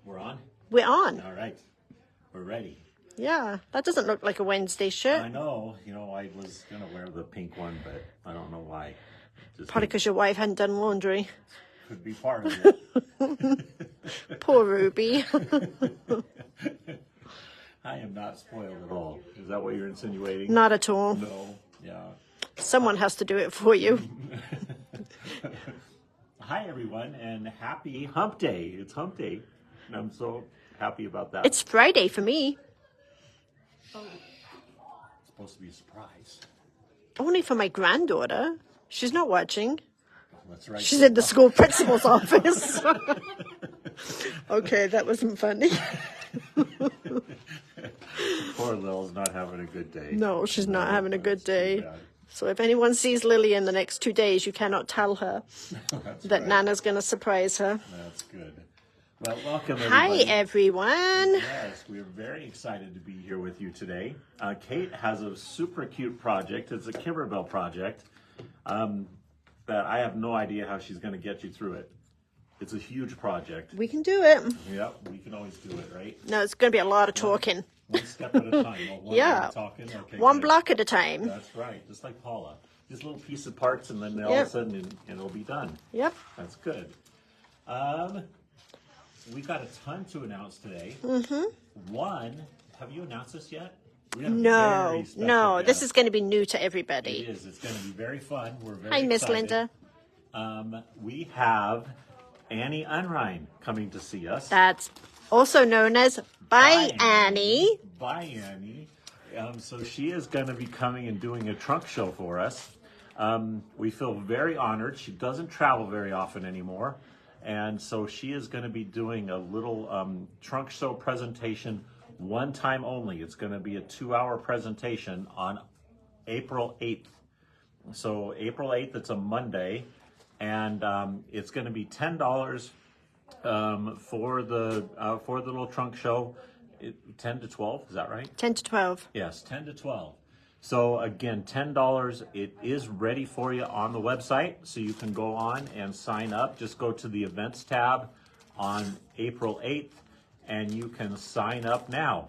We're on? We're on. All right. We're ready. Yeah, that doesn't look like a Wednesday shirt. I know. You know, I was going to wear the pink one, but I don't know why. Probably because your wife hadn't done laundry. Could be part of it. Poor Ruby. I am not spoiled at all. Is that what you're insinuating? Not at all. No. Yeah. Someone has to do it for you. Hi, everyone, and happy hump day. It's hump day, and I'm so happy about that. It's Friday for me. It's supposed to be a surprise. Only for my granddaughter. She's not watching. That's right. She's in the school principal's office. Okay, that wasn't funny. Poor Lil's not having a good day. No, she's not having a good day. bad. So if anyone sees Lily in the next 2 days, you cannot tell her that right. Nana's going to surprise her. That's good. Well, welcome, Hi, everybody. everyone. Yes, we're very excited to be here with you today. Kate has a super cute project. It's a Kimberbell project that I have no idea how she's going to get you through it. It's a huge project. We can do it. Yep, we can always do it, right? No, it's going to be a lot of talking. One step at a time. Well, one Yeah. at a talking. Okay, One good. block at a time. That's right, just like Paula. Just little piece of parts, and then all Yep. of a sudden, and it'll be done. Yep. That's good. We got a ton to announce today. One, have you announced this yet? We have a No, very special no, this guest. is going to be new to everybody. It is. It's going to be very fun. We're very Hi, Miss excited. Linda. We have Annie Unrein coming to see us. That's also known as Bye Annie. Bye, Annie. So she is going to be coming and doing a trunk show for us. We feel very honored. She doesn't travel very often anymore. And so she is going to be doing a little trunk show presentation one time only. It's going to be a 2-hour presentation on April 8th. So April 8th, it's a Monday. And it's going to be $10 for the little trunk show. 10 to 12, is that right? 10 to 12. Yes, 10 to 12. So again, $10. It is ready for you on the website, so you can go on and sign up. Just go to the events tab on April 8th, and you can sign up now.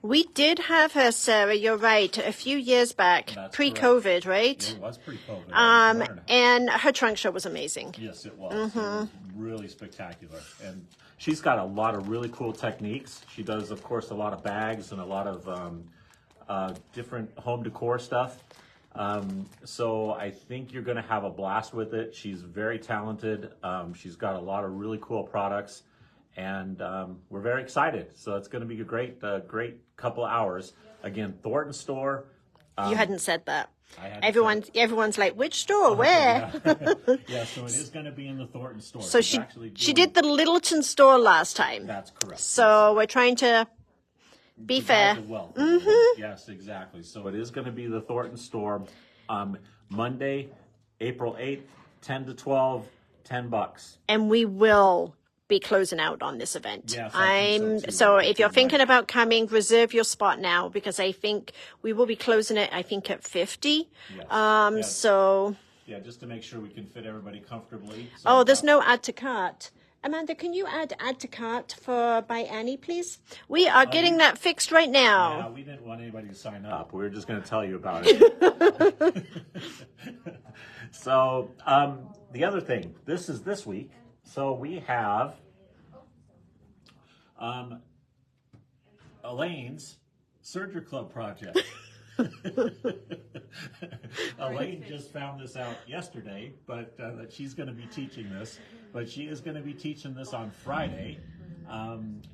We did have her, Sarah, you're right, a few years back, That's pre-COVID, right? It was pre-COVID. And her trunk show was amazing. Yes, it was. It was really spectacular. And she's got a lot of really cool techniques. She does, of course, a lot of bags and a lot of different home decor stuff. So I think you're going to have a blast with it. She's very talented. She's got a lot of really cool products. And we're very excited. So it's going to be a great couple hours. Again, Thornton store. You hadn't said that. I hadn't Everyone's like, which store? Where? Yeah, so it is going to be in the Thornton store. So she did the Littleton store last time. That's correct. So we're trying to be fair. Well, yes, exactly. So it is going to be the Thornton store, Monday, April 8th, 10 to 12, $10. And we will be closing out on this event. Yes, I think so, too. So if you're thinking about coming, reserve your spot now, because I think we will be closing it, I think, at 50. Yes. Yes. So. Yeah, just to make sure we can fit everybody comfortably. So, Oh, there's no add to cart. Amanda, can you add to cart for By Annie, please? We are getting that fixed right now. Yeah, we didn't want anybody to sign up. We were just going to tell you about it. So the other thing, this is this week. So we have Elaine's Serger Club project. Elaine just found this out yesterday, but that she's going to be teaching this. But she is going to be teaching this on Friday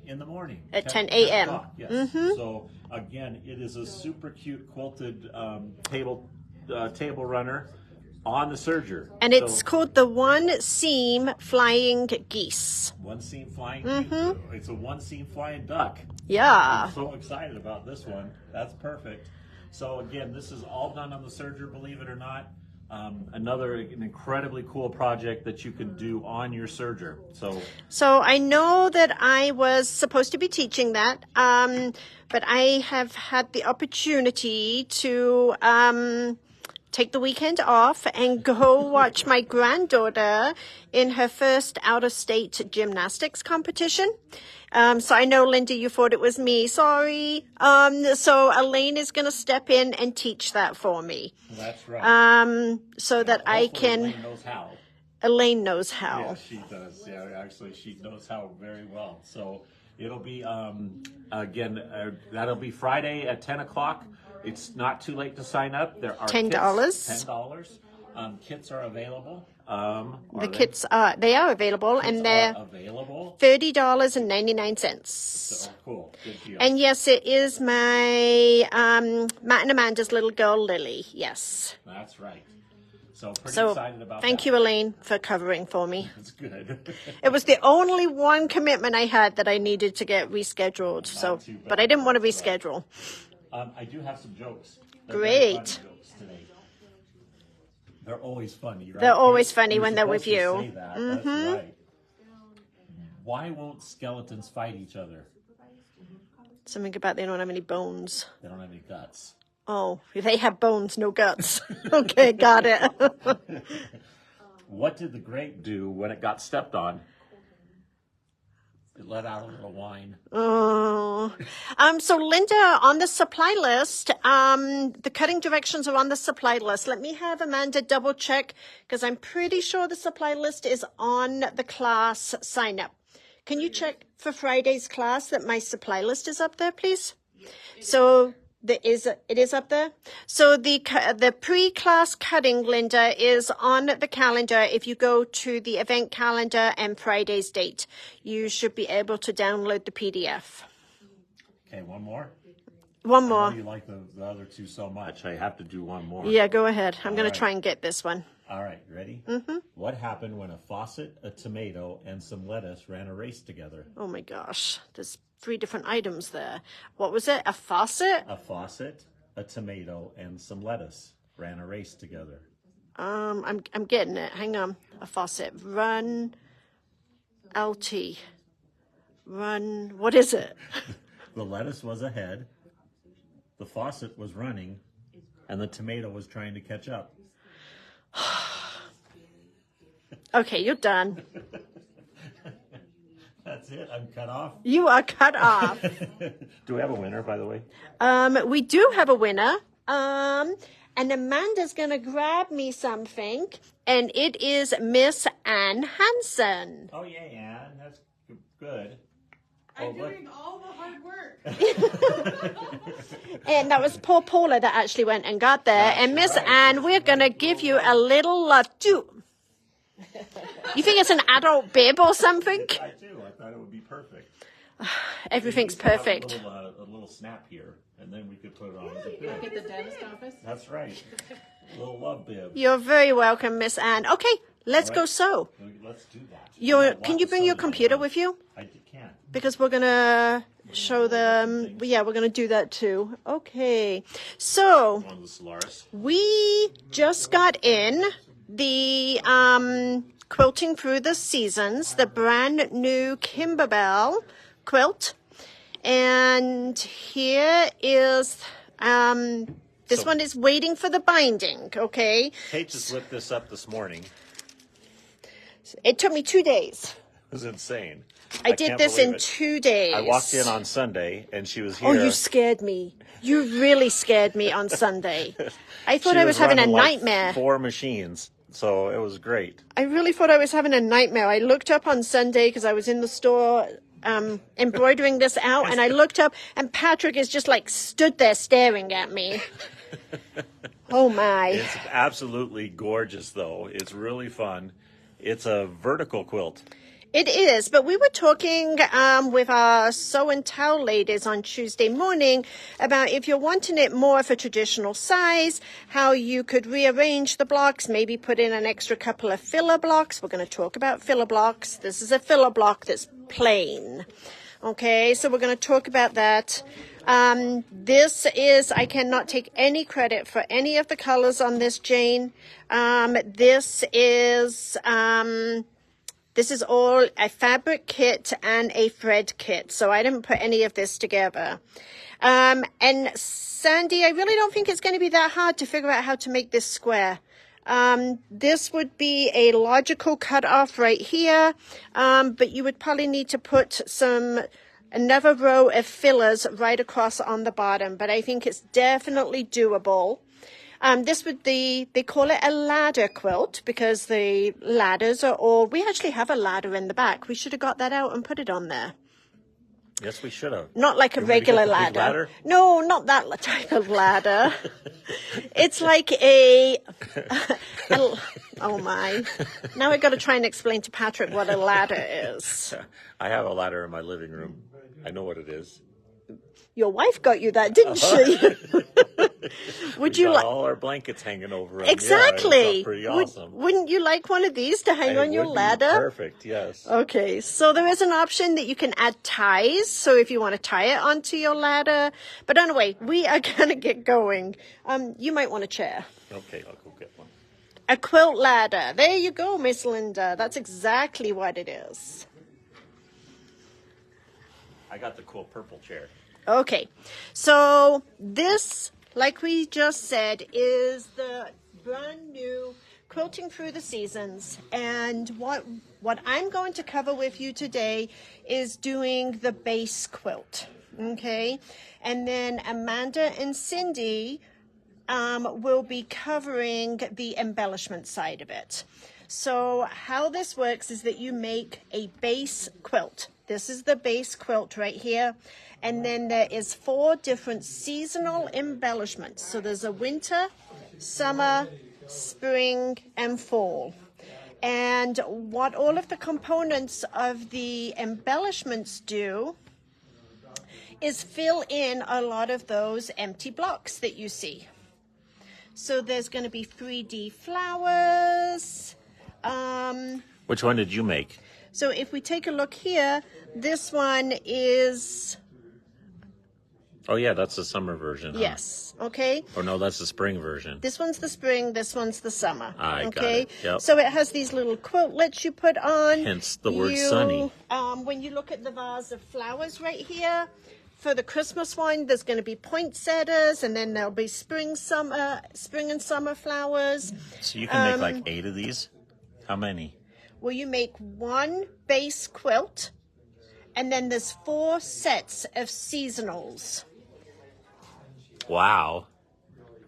in the morning. At 10 a.m. o'clock, yes. So again, it is a super cute quilted table runner on the serger. And it's called the One Seam Flying Geese. One seam flying geese. It's a one seam flying duck. Yeah. I'm so excited about this one. That's perfect. So again, this is all done on the serger, believe it or not. An incredibly cool project that you can do on your serger. So I know that I was supposed to be teaching that, but I have had the opportunity to take the weekend off and go watch my granddaughter in her first out-of-state gymnastics competition. So I know, Linda, you thought it was me. Sorry. So Elaine is going to step in and teach that for me. That's right. So that I can. Elaine knows how. Elaine knows how. Yeah, she does. Yeah, actually, she knows how very well. So it'll be, again, that'll be Friday at 10 o'clock. It's not too late to sign up. There are $10. $10. Kits are available. The kits are available, and they're available. $30.99. So cool, good deal. And yes, it is my Matt and Amanda's little girl Lily. Yes. That's right. So pretty So excited about thank that. you, Elaine, for covering for me. That's good. It was the only one commitment I had that I needed to get rescheduled. So, too bad. but I didn't want to reschedule. I do have some jokes. They're Great. very funny jokes today. They're always funny, right? They're always funny You're when they're with supposed to you. say that. That's right. Why won't skeletons fight each other? Something about they don't have any bones. They don't have any guts. Oh, they have bones, no guts. Okay, got it. What did the grape do when it got stepped on? It let out a little wine. Oh, so Linda, on the supply list, the cutting directions are on the supply list. Let me have Amanda double check, because I'm pretty sure the supply list is on the class sign up. Can you check for Friday's class that my supply list is up there, please? So it is up there. So the pre-class cutting, Linda, is on the calendar. If you go to the event calendar and Friday's date, you should be able to download the PDF. Okay, one more. One I more. know you like the other two so much. I have to do one more. Yeah, go ahead. I'm going right. to try and get this one. All right, ready? Mm-hmm. What happened when a faucet, a tomato, and some lettuce ran a race together? Oh my gosh, there's 3 different items there. What was it? A faucet? A faucet, a tomato, and some lettuce ran a race together. I'm getting it. Hang on. A faucet. Run. LT. Run. What is it? The lettuce was ahead, the faucet was running, and the tomato was trying to catch up. Okay, you're done. That's it. I'm cut off. You are cut off. Do we have a winner, by the way? We do have a winner. And Amanda's going to grab me something, and it is Miss Ann Hansen. Oh, yeah, Ann. That's good. I'm doing all the hard work. And that was poor Paula that actually went and got there. And Miss Ann, we're going to give you a little too. You think it's an adult bib or something? I do. I thought it would be perfect. Everything's We used to have perfect. A little snap here, and then we could put it on as a bib. At the dentist office. That's right. A little love bib. You're very welcome, Miss Ann. Okay, let's go sew. Let's do that. Can you bring your computer with you? I can. Because we're going to show them. Yeah, we're going to do that too. Okay. So One of the Solaris. we just got in the Quilting Through the Seasons, the brand new Kimberbell quilt. And here is, this one is waiting for the binding, okay? Kate just whipped this up this morning. It took me 2 days. It was insane. I did can't this believe in it. 2 days. I walked in on Sunday, and she was here. Oh, you scared me. You really scared me on Sunday. I thought She I was having a running like nightmare. 4 machines, so it was great. I really thought I was having a nightmare. I looked up on Sunday because I was in the store embroidering this out, and I looked up, and Patrick is just like stood there staring at me. Oh, my. It's absolutely gorgeous, though. It's really fun. It's a vertical quilt. It is, but we were talking with our sew and tell ladies on Tuesday morning about if you're wanting it more of a traditional size, how you could rearrange the blocks, maybe put in an extra couple of filler blocks. We're going to talk about filler blocks. This is a filler block that's plain. Okay, so we're going to talk about that. This is, I cannot take any credit for any of the colors on this, Jane. This is... This is all a fabric kit and a thread kit. So I didn't put any of this together. And Sandy, I really don't think it's going to be that hard to figure out how to make this square. This would be a logical cutoff right here. But you would probably need to put another row of fillers right across on the bottom. But I think it's definitely doable. This would be, they call it a ladder quilt because the ladders are all, we actually have a ladder in the back. We should have got that out and put it on there. Yes, we should have. Not like a regular ladder. No, not that type of ladder. It's like oh my. Now I've got to try and explain to Patrick what a ladder is. I have a ladder in my living room. I know what it is. Your wife got you that, didn't she? Would you like all our blankets hanging over them? Exactly. Yeah, pretty awesome. Wouldn't you like one of these to hang on your ladder? Perfect. Yes. Okay, so there is an option that you can add ties. So if you want to tie it onto your ladder, but anyway, we are gonna get going. You might want a chair. Okay, I'll go get one. A quilt ladder. There you go, Miss Linda. That's exactly what it is. I got the cool purple chair. Okay, so this, like we just said, is the brand new Quilting Through the Seasons. And what I'm going to cover with you today is doing the base quilt, okay? And then Amanda and Cindy will be covering the embellishment side of it. So how this works is that you make a base quilt. This is the base quilt right here. And then there is 4 different seasonal embellishments. So there's a winter, summer, spring, and fall. And what all of the components of the embellishments do is fill in a lot of those empty blocks that you see. So there's going to be 3D flowers. Which one did you make? So if we take a look here, this one is... Oh, yeah, that's the summer version. Yes, okay. Or no, that's the spring version. This one's the spring, this one's the summer. I got okay? it, yep. So it has these little quiltlets you put on. Hence the word sunny. When you look at the vase of flowers right here, for the Christmas one, there's going to be poinsettias, and then there'll be spring and summer flowers. So you can make like 8 of these? How many? Well, you make 1 base quilt, and then there's 4 sets of seasonals. Wow.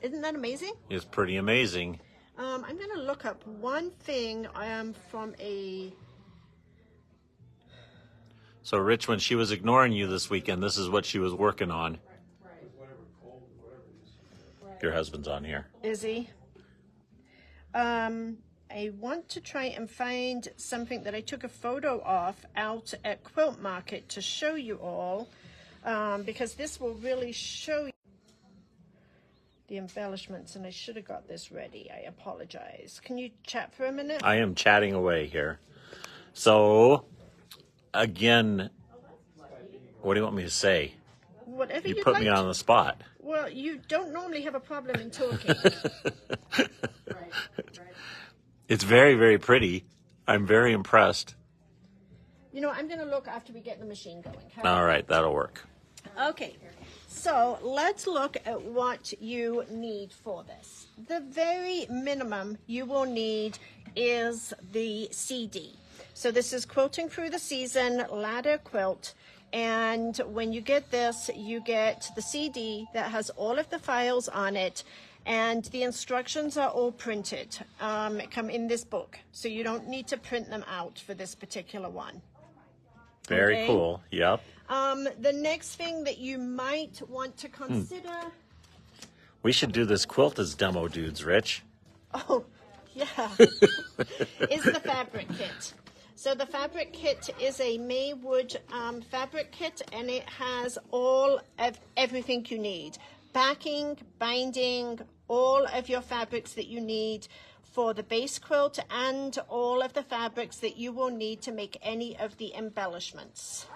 Isn't that amazing? It's pretty amazing. I'm going to look up one thing from a... So, Rich, when she was ignoring you this weekend, this is what she was working on. Your husband's on here. Is he? I want to try and find something that I took a photo of out at Quilt Market to show you all, because this will really show you the embellishments, and I should have got this ready. I apologize. Can you chat for a minute? I am chatting away here. So, again, what do you want me to say? Whatever You you'd put like me to. on the spot. Well, you don't normally have a problem in talking. It's very, very pretty. I'm very impressed. You know, I'm going to look after we get the machine going. All right, that'll work. Okay, so let's look at what you need for this. The very minimum you will need is the CD. So this is Quilting Through the Season Ladder Quilt. And when you get this, you get the CD that has all of the files on it. And the instructions are all printed, come in this book. So you don't need to print them out for this particular one. Very Okay. cool. Yep. The next thing that you might want to consider... We should do this quilt as demo dudes, Rich. Oh, yeah. is the fabric kit. So the fabric kit is a Maywood fabric kit, and it has all of everything you need. Backing, binding, all of your fabrics that you need for the base quilt, and all of the fabrics that you will need to make any of the embellishments.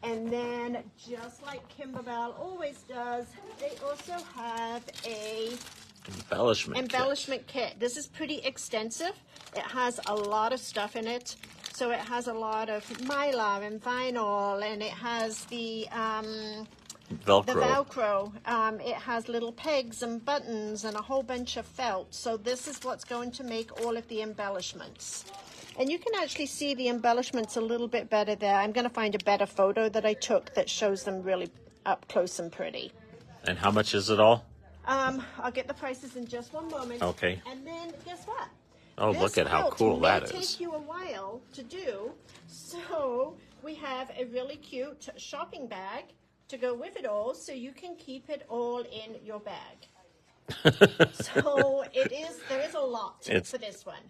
And then, just like Kimberbell always does, they also have a embellishment kit. This is pretty extensive. It has a lot of stuff in it. So it has a lot of mylar and vinyl, and it has the Velcro. It has little pegs and buttons and a whole bunch of felt. So this is what's going to make all of the embellishments. And you can actually see the embellishments a little bit better there. I'm going to find a better photo that I took that shows them really up close and pretty. And how much is it all? I'll get the prices in just one moment. Okay. And then guess what? Oh, This look at how quilt cool that may is. take you a while to do. So we have a really cute shopping bag to go with it all, so you can keep it all in your bag. So there is a lot for this one.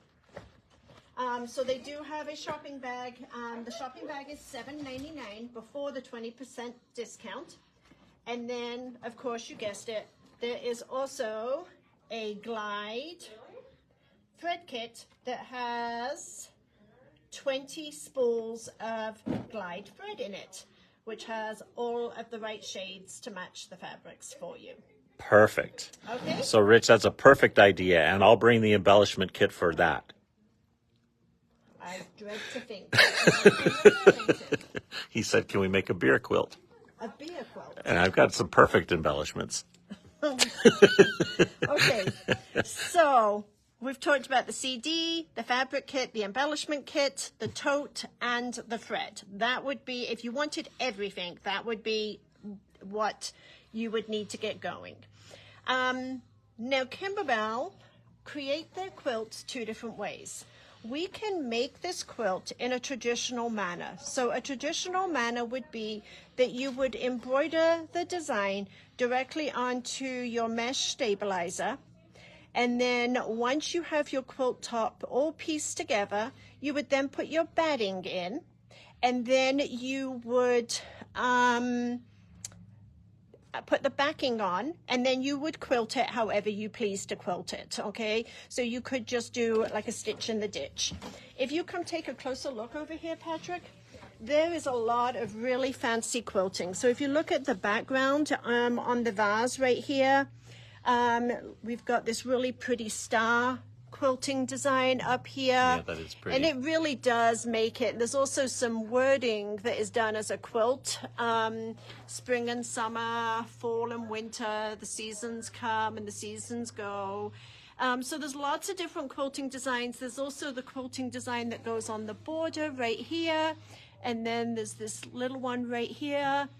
So they do have a shopping bag. The shopping bag is $7.99 before the 20% discount. And then, of course, you guessed it, there is also a glide thread kit that has 20 spools of glide thread in it, which has all of the right shades to match the fabrics for you. Perfect. Okay. So, Rich, that's a perfect idea, and I'll bring the embellishment kit for that. I dread to think. He said, can we make a beer quilt? A beer quilt. And I've got some perfect embellishments. Okay, so we've talked about the CD, the fabric kit, the embellishment kit, the tote, and the thread. That would be, if you wanted everything, that would be what you would need to get going. Now, Kimberbell create their quilts two different ways. We can make this quilt in a traditional manner. So a traditional manner would be that you would embroider the design directly onto your mesh stabilizer. And then once you have your quilt top all pieced together, you would then put your batting in. And then you would put the backing on, and then you would quilt it however you please to quilt it, okay? So you could just do like a stitch in the ditch. If you come take a closer look over here, Patrick, there is a lot of really fancy quilting. So if you look at the background on the vase right here, we've got this really pretty star quilting design up here. Yeah, that is pretty. And it really does make it. There's also some wording that is done as a quilt. Spring and summer, fall and winter, the seasons come and the seasons go. So there's lots of different quilting designs. There's also the quilting design that goes on the border right here. And then there's this little one right here.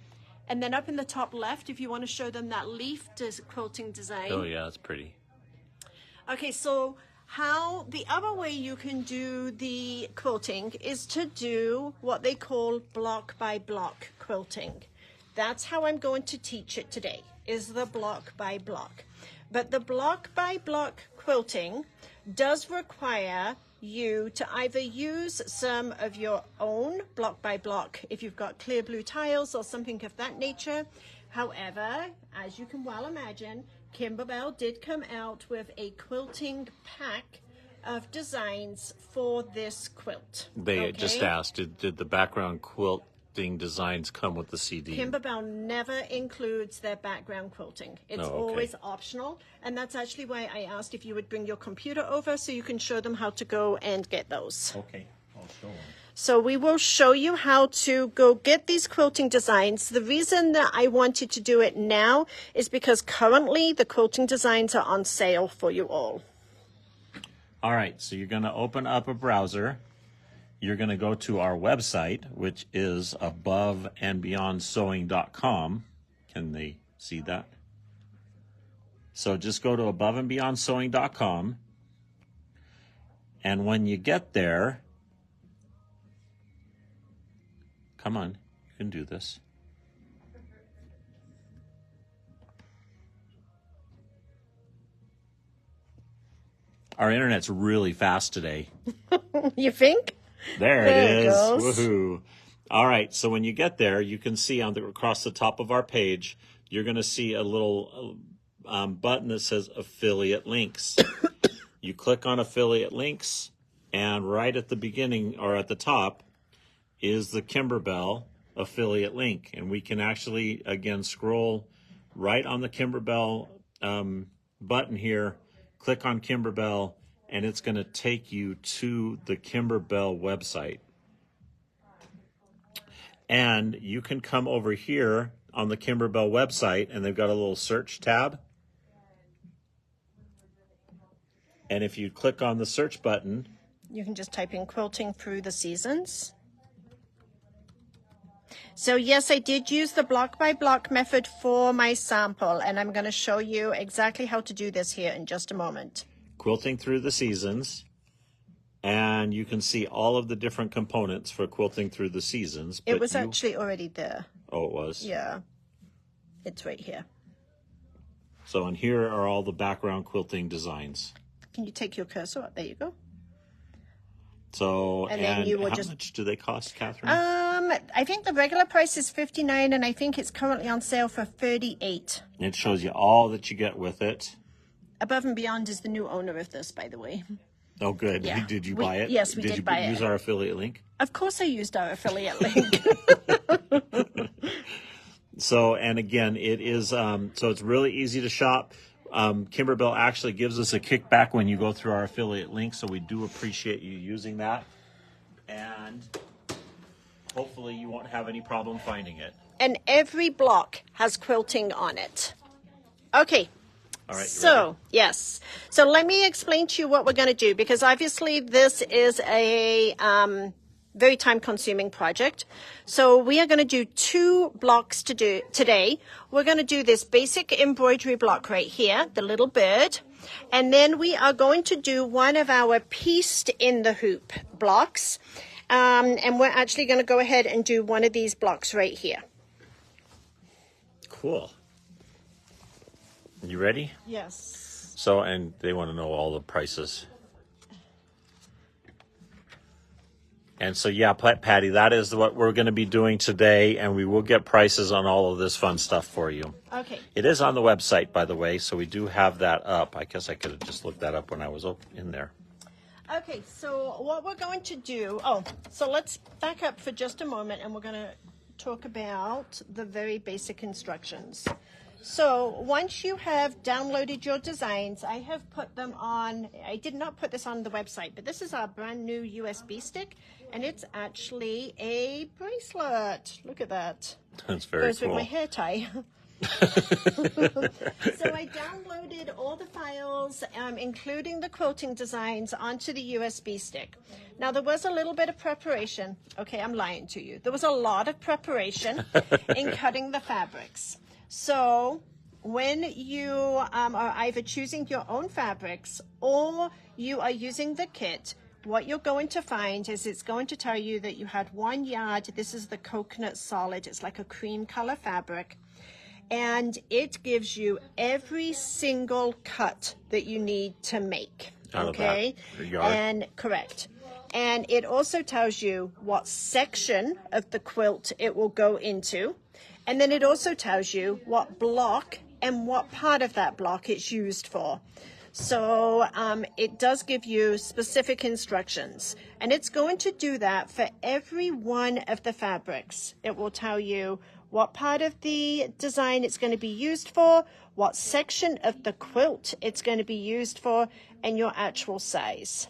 And then up in the top left, if you want to show them that leaf quilting design. Oh, yeah, it's pretty. Okay, so the other way you can do the quilting is to do what they call block by block quilting. That's how I'm going to teach it today, is the block by block. But the block by block quilting does require you to either use some of your own block by block if you've got clear blue tiles or something of that nature. However, as you can well imagine, Kimberbell did come out with a quilting pack of designs for this quilt. They just asked, did the background quilting designs come with the CD? Kimberbell never includes their background quilting. It's always optional. And that's actually why I asked if you would bring your computer over so you can show them how to go and get those. Okay, I'll show them. So we will show you how to go get these quilting designs. The reason that I wanted to do it now is because currently the quilting designs are on sale for you all. All right, so you're going to open up a browser. You're going to go to our website, which is aboveandbeyondsewing.com. Can they see that? So just go to aboveandbeyondsewing.com. And when you get there, come on, you can do this. Our internet's really fast today. You think? There it is. goes. Woohoo. All right, so when you get there, you can see across the top of our page, you're going to see a little button that says affiliate links. You click on affiliate links, and right at the beginning or at the top is the Kimberbell affiliate link. And we can actually, again, scroll right on the Kimberbell button here, click on Kimberbell, and it's going to take you to the Kimberbell website. And you can come over here on the Kimberbell website, and they've got a little search tab. And if you click on the search button, you can just type in quilting through the seasons. So yes, I did use the block by block method for my sample, and I'm going to show you exactly how to do this here in just a moment. Quilting through the seasons, and you can see all of the different components for quilting through the seasons. It was actually already there. Oh, it was? Yeah, it's right here. So, and here are all the background quilting designs. Can you take your cursor up? There you go. So, and then you will how much do they cost, Catherine? I think the regular price is $59, and I think it's currently on sale for $38. It shows you all that you get with it. Above and Beyond is the new owner of this, by the way. Oh, good. Yeah. Did you buy it? Yes, we did buy it. Did you use our affiliate link? Of course I used our affiliate link. So, and again, it is, so it's really easy to shop. Kimberbell actually gives us a kickback when you go through our affiliate link, so we do appreciate you using that. And hopefully you won't have any problem finding it. And every block has quilting on it. Okay. All right. So, yes. So let me explain to you what we're going to do, because obviously this is a very time-consuming project. So we are going to do 2 blocks to do today. We're going to do this basic embroidery block right here, the little bird. And then we are going to do one of our pieced in the hoop blocks. And we're actually going to go ahead and do one of these blocks right here. Cool. You ready? Yes. So, and they want to know all the prices. And so, yeah, Patty, that is what we're going to be doing today, and we will get prices on all of this fun stuff for you. Okay. It is on the website, by the way, so we do have that up. I guess I could have just looked that up when I was in there. Okay, so what we're going to do, so let's back up for just a moment, and we're going to talk about the very basic instructions. So once you have downloaded your designs, I have put them on, I did not put this on the website, but this is our brand new USB stick, and it's actually a bracelet. Look at that. That's very Goes cool. with my hair tie. So I downloaded all the files, including the quilting designs, onto the USB stick. Now, there was a little bit of preparation. Okay, I'm lying to you. There was a lot of preparation in cutting the fabrics. So when you are either choosing your own fabrics or you are using the kit, what you're going to find is it's going to tell you that you had 1 yard. This is the coconut solid. It's like a cream color fabric. And it gives you every single cut that you need to make. Okay? And correct. And it also tells you what section of the quilt it will go into. And then it also tells you what block and what part of that block it's used for. So it does give you specific instructions. And it's going to do that for every one of the fabrics. It will tell you what part of the design it's going to be used for, what section of the quilt it's going to be used for, and your actual size.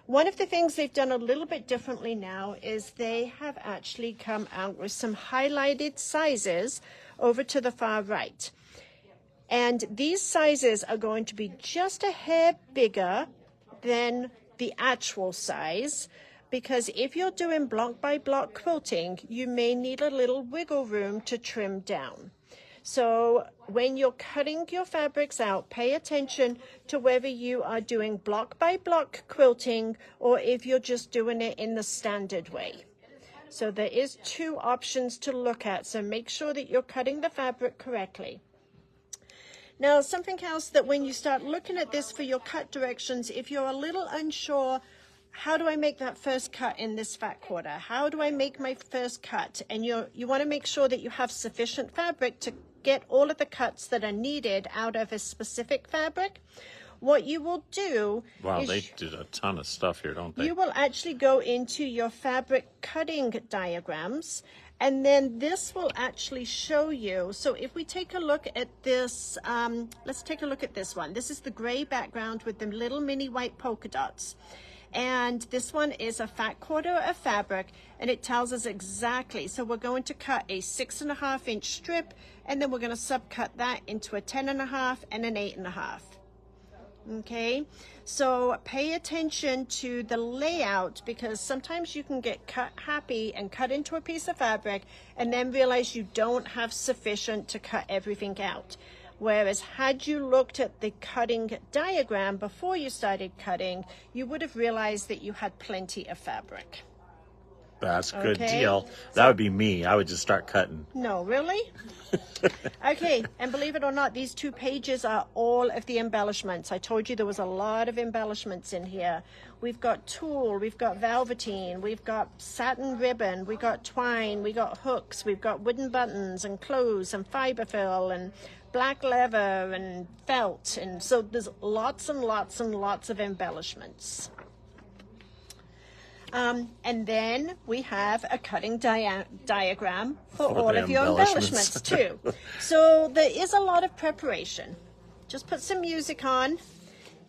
One of the things they've done a little bit differently now is they have actually come out with some highlighted sizes over to the far right. And these sizes are going to be just a hair bigger than the actual size, because if you're doing block by block quilting, you may need a little wiggle room to trim down. So when you're cutting your fabrics out, pay attention to whether you are doing block by block quilting or if you're just doing it in the standard way. So there is 2 options to look at, so make sure that you're cutting the fabric correctly. Now, something else that when you start looking at this for your cut directions, if you're a little unsure, how do I make that first cut in this fat quarter? How do I make my first cut? And you want to make sure that you have sufficient fabric to get all of the cuts that are needed out of a specific fabric. what you will do Wow, is they did a ton of stuff here, don't they? you will actually go into your fabric cutting diagrams, and then this will actually show you. So if we take a look at this, let's take a look at this one. This is the gray background with the little mini white polka dots. And this one is a fat quarter of fabric, and it tells us exactly. So we're going to cut a 6.5 inch strip, and then we're going to subcut that into a 10.5 and an 8.5. Okay, so pay attention to the layout, because sometimes you can get happy and cut into a piece of fabric and then realize you don't have sufficient to cut everything out. Whereas had you looked at the cutting diagram before you started cutting, you would have realized that you had plenty of fabric. That's a good Okay. deal. That would be me. I would just start cutting. No, really? Okay, and believe it or not, these 2 pages are all of the embellishments. I told you there was a lot of embellishments in here. We've got tulle, we've got velveteen, we've got satin ribbon, we got twine, we got hooks, we've got wooden buttons and clothes and fiberfill and black leather and felt. And so there's lots and lots and lots of embellishments. And then we have a cutting diagram for all the of your embellishments. embellishments too. So there is a lot of preparation. Just put some music on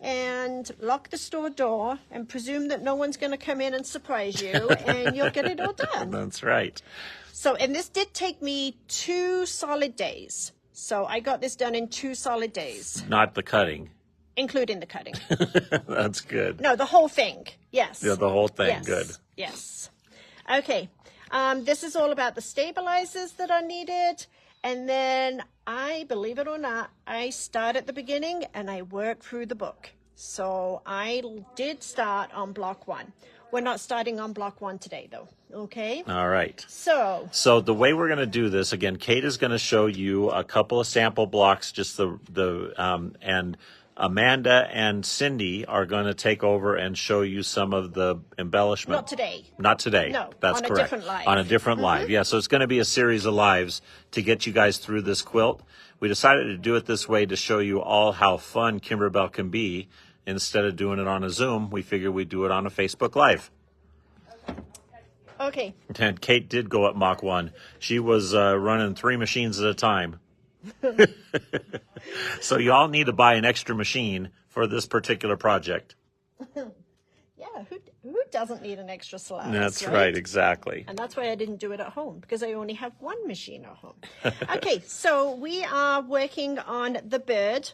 and lock the store door and presume that no one's going to come in and surprise you, and you'll get it all done. That's right. So, and this did take me 2 solid days. So I got this done in 2 solid days, Not the cutting. including the cutting. That's good. No, the whole thing. Yes. Yeah, the whole thing. Yes. Good. Yes. Okay. This is all about the stabilizers that are needed. And then believe it or not, I start at the beginning and I work through the book. So I did start on block 1. We're not starting on block 1 today though. Okay. All right. So the way we're going to do this, again, Kate is going to show you a couple of sample blocks, just and Amanda and Cindy are going to take over and show you some of the embellishment. not today. Not today. No, That's on a correct. different live. On a different live. Yeah, so it's going to be a series of lives to get you guys through this quilt. We decided to do it this way to show you all how fun Kimberbell can be. Instead of doing it on a Zoom, we figured we'd do it on a Facebook Live. Okay. And Kate did go at Mach 1. She was running 3 machines at a time. So you all need to buy an extra machine for this particular project. Yeah. Who doesn't need an extra slab? That's right, exactly. And that's why I didn't do it at home, because I only have 1 machine at home. Okay, so we are working on the bird,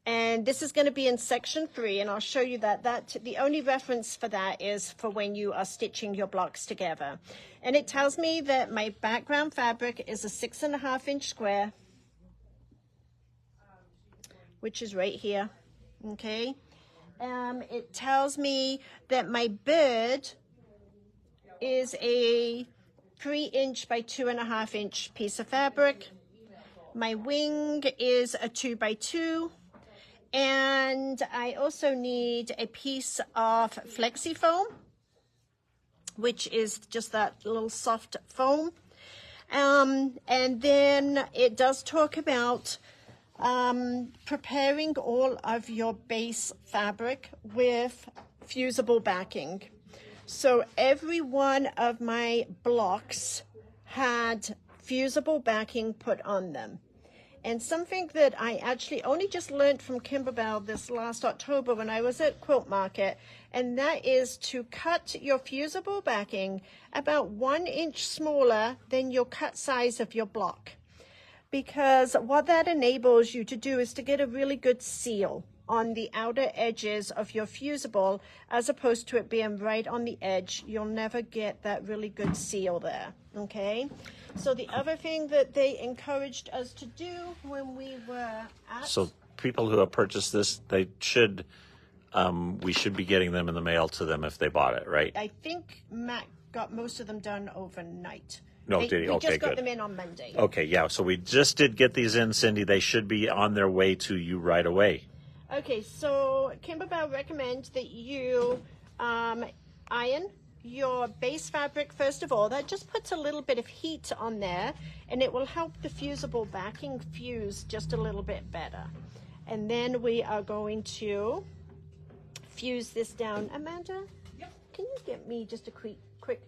and this is going to be in section 3, and I'll show you that the only reference for that is for when you are stitching your blocks together. And it tells me that my background fabric is a 6.5 inch square, which is right here. Okay. It tells me that my bird is a 3 inch by 2.5 inch piece of fabric. My wing is a 2 by 2. And I also need a piece of flexi foam, which is just that little soft foam. And then it does talk about preparing all of your base fabric with fusible backing. So every one of my blocks had fusible backing put on them. And something that I actually only just learned from Kimberbell this last October when I was at Quilt Market, and that is to cut your fusible backing about 1 inch smaller than your cut size of your block. Because what that enables you to do is to get a really good seal on the outer edges of your fusible, as opposed to it being right on the edge. You'll never get that really good seal there, okay? So the other thing that they encouraged us to do when we were at... So people who have purchased this, they should, we should be getting them in the mail to them if they bought it, right? I think Matt got most of them done overnight. No, did he? We Okay, just got good. them in on Monday. Okay, yeah, so we just did get these in, Cindy. They should be on their way to you right away. Okay, so Kimberbell recommends that you iron your base fabric first of all. That just puts a little bit of heat on there, and it will help the fusible backing fuse just a little bit better. And then we are going to fuse this down. Amanda, can you get me just a quick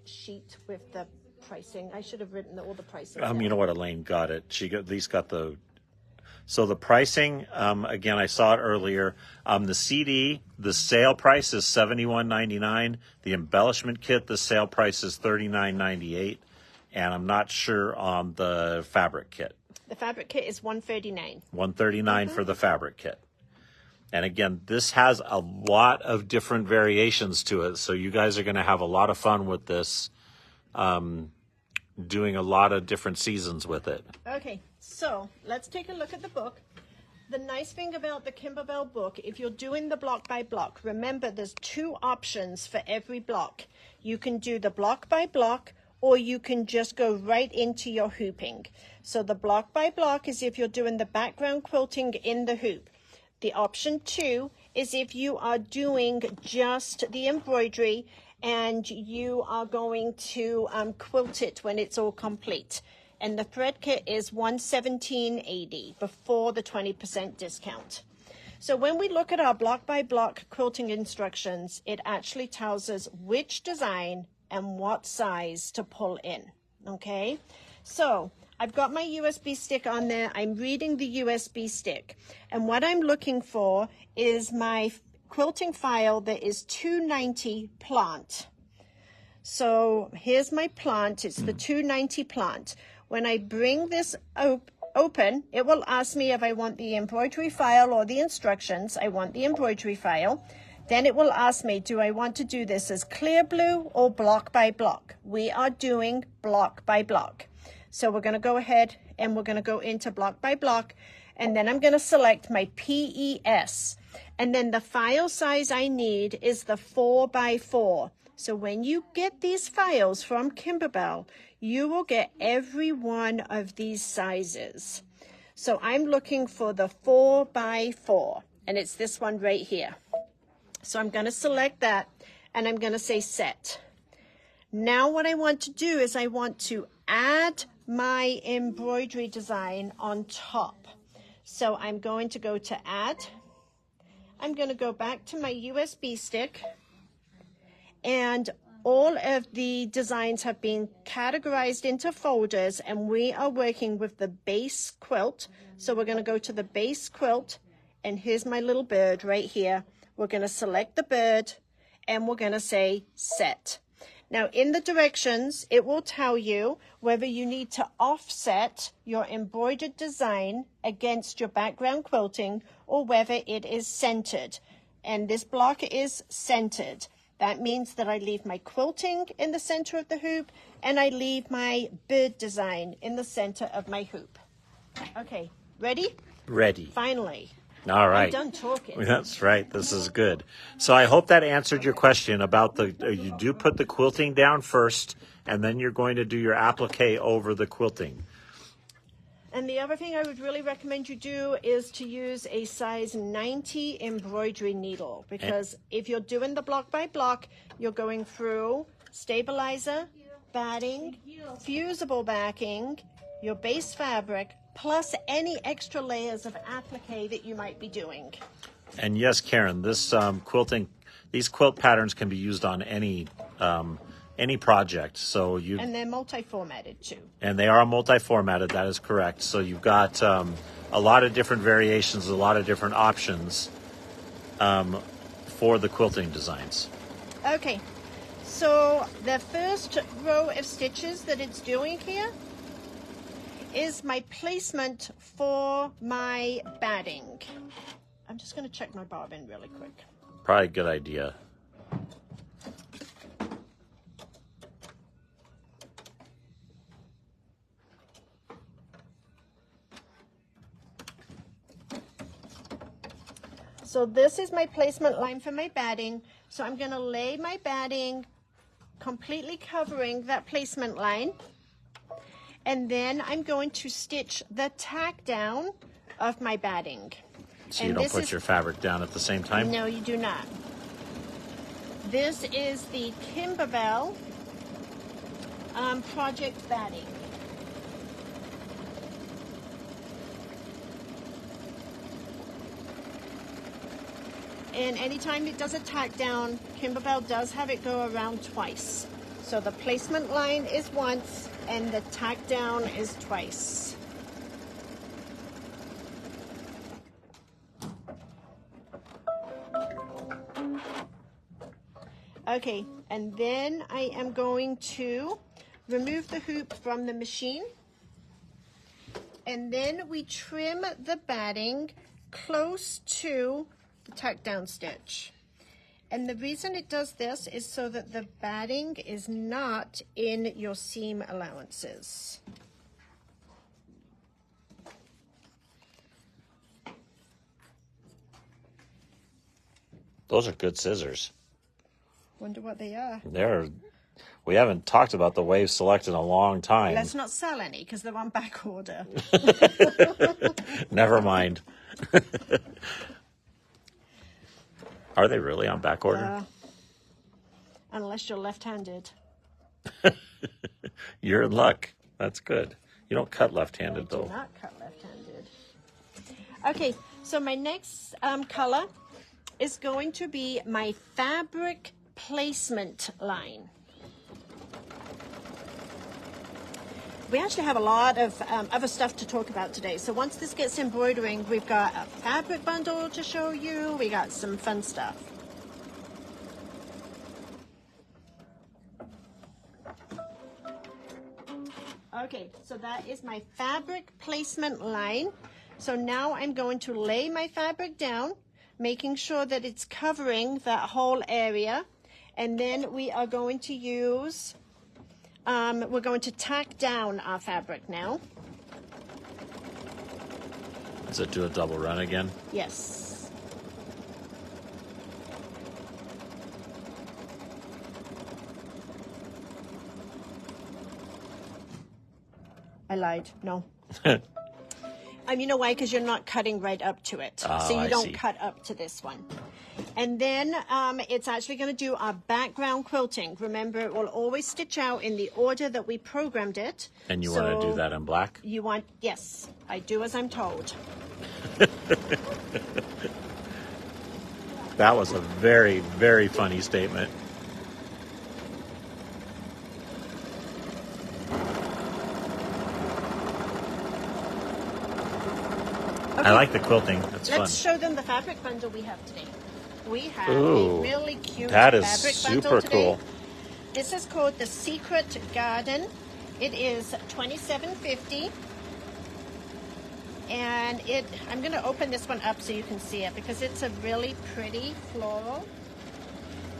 sheet with the pricing? I should have written all the pricing down. You know what, Elaine got it. At least got the... So the pricing, again, I saw it earlier. The CD, the sale price is $71.99. The embellishment kit, the sale price is $39.98. And I'm not sure on the fabric kit. The fabric kit is $139. $139 for the fabric kit. And again, this has a lot of different variations to it. So you guys are going to have a lot of fun with this, doing a lot of different seasons with it. Okay, so let's take a look at the book. The nice thing about the Kimberbell book, if you're doing the block by block, remember there's 2 options for every block. You can do the block by block, or you can just go right into your hooping. So the block by block is if you're doing the background quilting in the hoop. The option 2 is if you are doing just the embroidery and you are going to quilt it when it's all complete. And the thread kit is $117.80 before the 20% discount. So when we look at our block by block quilting instructions, it actually tells us which design and what size to pull in, okay? So I've got my USB stick on there. I'm reading the USB stick. And what I'm looking for is my quilting file that is 290 plant. So here's my plant. It's the 290 plant. When I bring this open, it will ask me if I want the embroidery file or the instructions. I want the embroidery file. Then it will ask me, do I want to do this as clear blue or block by block? We are doing block by block. So we're going to go ahead and we're going to go into block by block. And then I'm going to select my PES. And then the file size I need is the 4x4. So when you get these files from Kimberbell, you will get every one of these sizes. So I'm looking for the 4x4. And it's this one right here. So I'm going to select that and I'm going to say set. Now what I want to do is I want to add my embroidery design on top. So I'm going to go to add. I'm going to go back to my USB stick, and all of the designs have been categorized into folders, and we are working with the base quilt. So we're going to go to the base quilt, and here's my little bird right here. We're going to select the bird and we're going to say set. Now in the directions, it will tell you whether you need to offset your embroidered design against your background quilting or whether it is centered. And this block is centered. That means that I leave my quilting in the center of the hoop and I leave my bird design in the center of my hoop. Okay, ready? Ready. Finally. All right. I'm done talking. That's right. This is good. So I hope that answered your question about you do put the quilting down first, and then you're going to do your applique over the quilting. And the other thing I would really recommend you do is to use a size 90 embroidery needle, because if you're doing the block by block, you're going through stabilizer, batting, fusible backing, your base fabric, plus any extra layers of applique that you might be doing. And yes, Karen, this these quilt patterns can be used on any project. So and they're multi-formatted too. And they are multi-formatted. That is correct. So you've got a lot of different variations, a lot of different options for the quilting designs. Okay, so the first row of stitches that it's doing here is my placement for my batting. I'm just going to check my bobbin really quick. Probably a good idea. So this is my placement line for my batting. So I'm going to lay my batting completely covering that placement line. And then I'm going to stitch the tack down of my batting. So you don't put your fabric down at the same time? No, you do not. This is the Kimberbell project batting. And anytime it does a tack down, Kimberbell does have it go around twice. So the placement line is once and the tack down is twice. Okay, and then I am going to remove the hoop from the machine. And then we trim the batting close to the tack down stitch. And the reason it does this is so that the batting is not in your seam allowances. Those are good scissors. Wonder what they are. We haven't talked about the Wave Select in a long time. Let's not sell any because they're on back order. Never mind. Are they really on back order? Unless you're left-handed. You're in luck. That's good. You don't cut left-handed, I do though. not cut left-handed. Okay, so my next color is going to be my fabric placement line. We actually have a lot of other stuff to talk about today. So once this gets embroidering, we've got a fabric bundle to show you. We got some fun stuff. Okay, so that is my fabric placement line. So now I'm going to lay my fabric down, making sure that it's covering that whole area. And then we are going to use, we're going to tack down our fabric now. Does it do a double run again? Yes. I lied. No. You know why? Because you're not cutting right up to it. Oh, so you I don't see. cut up to this one. And then it's actually going to do our background quilting. Remember, it will always stitch out in the order that we programmed it. And you want to do that in black? You want, yes, I do as I'm told. That was a very, very funny statement. Okay. I like the quilting. That's Let's fun. show them the fabric bundle we have today. We have Ooh, a really cute that is fabric super bundle today. cool. This is called the Secret Garden. It is $27.50. And I'm going to open this one up so you can see it because it's a really pretty floral.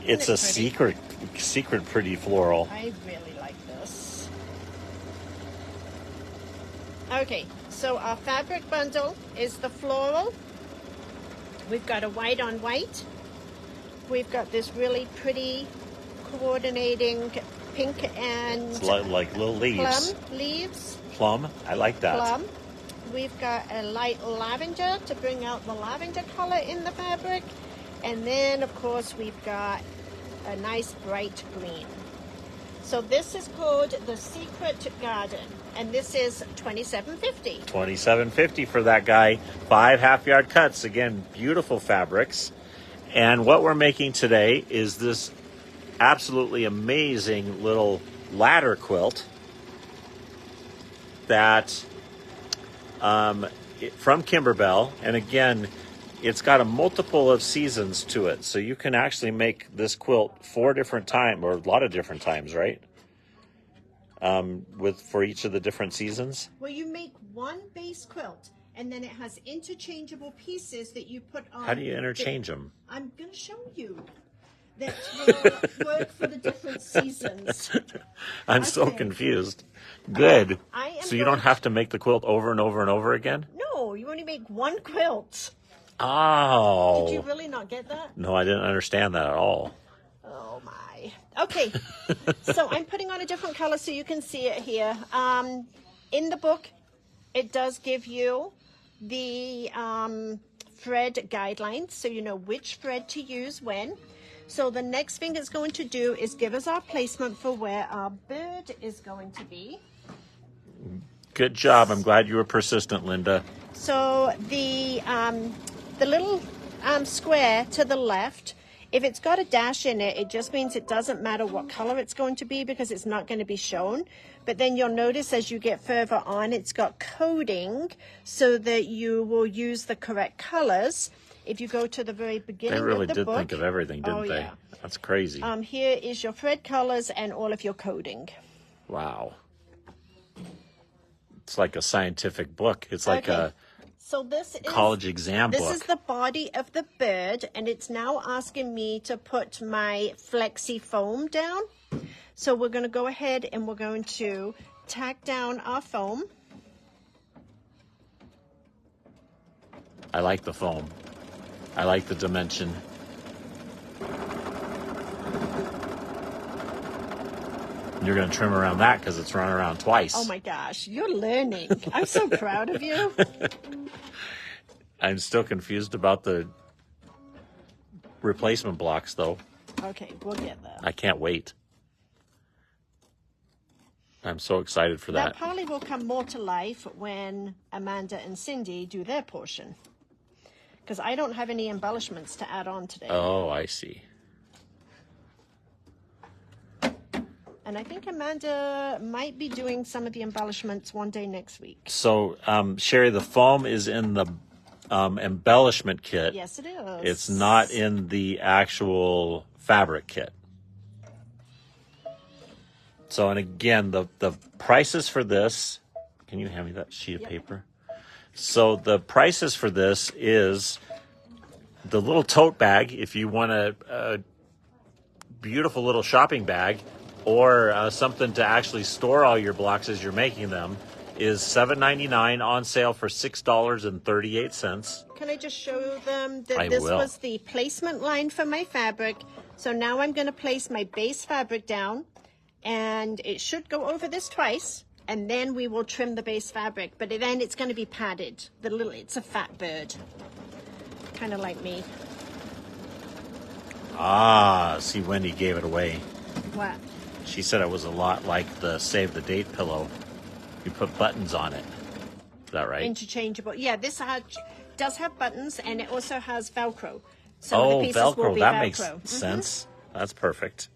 It's Isn't a it pretty? secret pretty floral. I really like this. Okay, so our fabric bundle is the floral. We've got a white on white. We've got this really pretty coordinating pink and It's like little leaves. plum leaves. Plum. I like that. Plum. We've got a light lavender to bring out the lavender color in the fabric. And then, of course, we've got a nice bright green. So this is called the Secret Garden, and this is $27.50. $27.50 for that guy. 5 half-yard cuts. Again, beautiful fabrics. And what we're making today is this absolutely amazing little ladder quilt that from Kimberbell. And again, it's got a multiple of seasons to it. So you can actually make this quilt 4 different times, or a lot of different times, right? For each of the different seasons. Well, you make one base quilt, and then it has interchangeable pieces that you put on. How do you interchange them? I'm going to show you that will work for the different seasons. I'm so Okay. confused. Good. I am So you don't going- have to make the quilt over and over and over again? No, you only make one quilt. Oh. Did you really not get that? No, I didn't understand that at all. Oh my. Okay. So I'm putting on a different color so you can see it here. In the book, it does give you the thread guidelines so you know which thread to use when. So the next thing it's going to do is give us our placement for where our bird is going to be. Good job. I'm glad you were persistent, Linda. So the little square to the left. If it's got a dash in it, it just means it doesn't matter what color it's going to be because it's not going to be shown. But then you'll notice as you get further on, it's got coding so that you will use the correct colors. If you go to the very beginning They really of the did book, think of everything, didn't they? yeah. That's crazy. Here is your thread colors and all of your coding. Wow. It's like a scientific book. It's like a So this is college exam book. This is the body of the bird, and it's now asking me to put my flexi foam down. So we're going to go ahead and we're going to tack down our foam. I like the foam. I like the dimension. You're going to trim around that because it's run around twice. Oh my gosh, you're learning. I'm so proud of you. I'm still confused about the replacement blocks, though. Okay, we'll get there. I can't wait. I'm so excited for That that. probably will come more to life when Amanda and Cindy do their portion. Because I don't have any embellishments to add on today. Oh, I see. And I think Amanda might be doing some of the embellishments one day next week. So, Sherry, the foam is in the embellishment kit. Yes, it is. It's not in the actual fabric kit. So, and again, the prices for this, can you hand me that sheet of paper? So the prices for this is the little tote bag, if you want a beautiful little shopping bag, or something to actually store all your blocks as you're making them, is $7.99 on sale for $6.38. Can I just show them that I this will. was the placement line for my fabric? So now I'm going to place my base fabric down, and it should go over this twice, and then we will trim the base fabric. But then it's going to be padded. It's a fat bird, kind of like me. Ah, see, Wendy gave it away. What? She said it was a lot like the Save the Date pillow. You put buttons on it. Is that right? Interchangeable. Yeah, this does have buttons, and it also has Velcro. So Oh, the pieces will Velcro. be That Velcro. makes sense. That's perfect.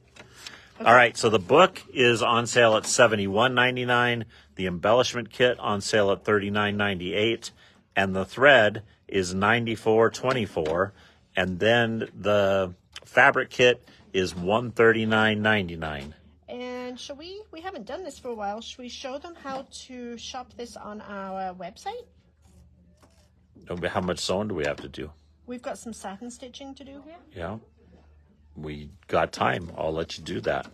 All right, so the book is on sale at $71.99. The embellishment kit on sale at $39.98, and the thread is $94.24, and then the fabric kit is $139.99. And shall we haven't done this for a while. Should we show them how to shop this on our website? How much sewing do we have to do? We've got some satin stitching to do here. Yeah, we got time. I'll let you do that.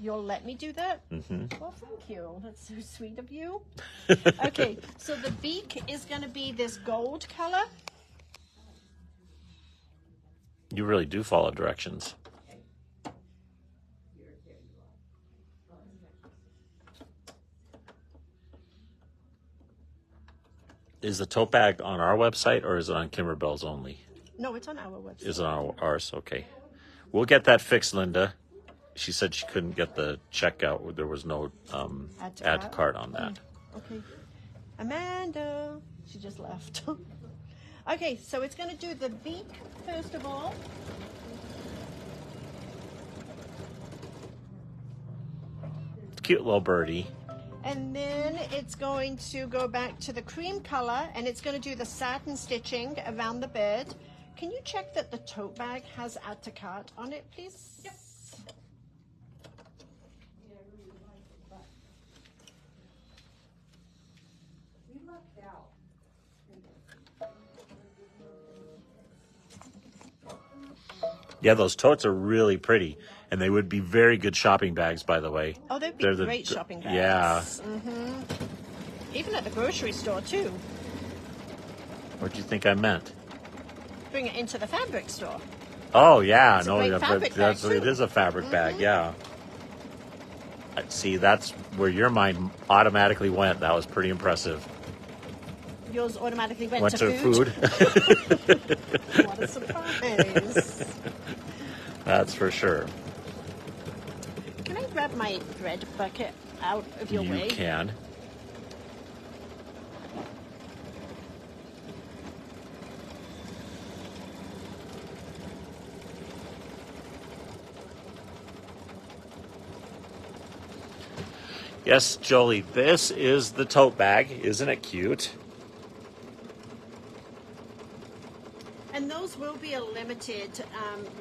You'll let me do that? Mm-hmm. Well, thank you. That's so sweet of you. Okay, so the beak is going to be this gold color. You really do follow directions. Is the tote bag on our website or is it on Kimberbell's only? No, it's on our website. Is it on ours? Okay. We'll get that fixed, Linda. She said she couldn't get the checkout. There was no add to cart on that. Okay. Amanda. She just left. Okay, so it's going to do the beak first of all. Cute little birdie. And then it's going to go back to the cream color, and it's going to do the satin stitching around the bird. Can you check that the tote bag has add to cart on it, please? Yep. Yeah, those totes are really pretty, and they would be very good shopping bags, by the way. Oh, they'd be They're great shopping bags. Yeah. Mm-hmm. Even at the grocery store, too. What do you think I meant? Bring it into the fabric store. Oh, yeah. It's a great fabric bag, too. It is a fabric bag, yeah. See, that's where your mind automatically went. That was pretty impressive. Yours automatically went Went to food. What a surprise. That's for sure. Can I grab my thread bucket out of your way? You can. Yes, Jolie, this is the tote bag. Isn't it cute? And those will be a limited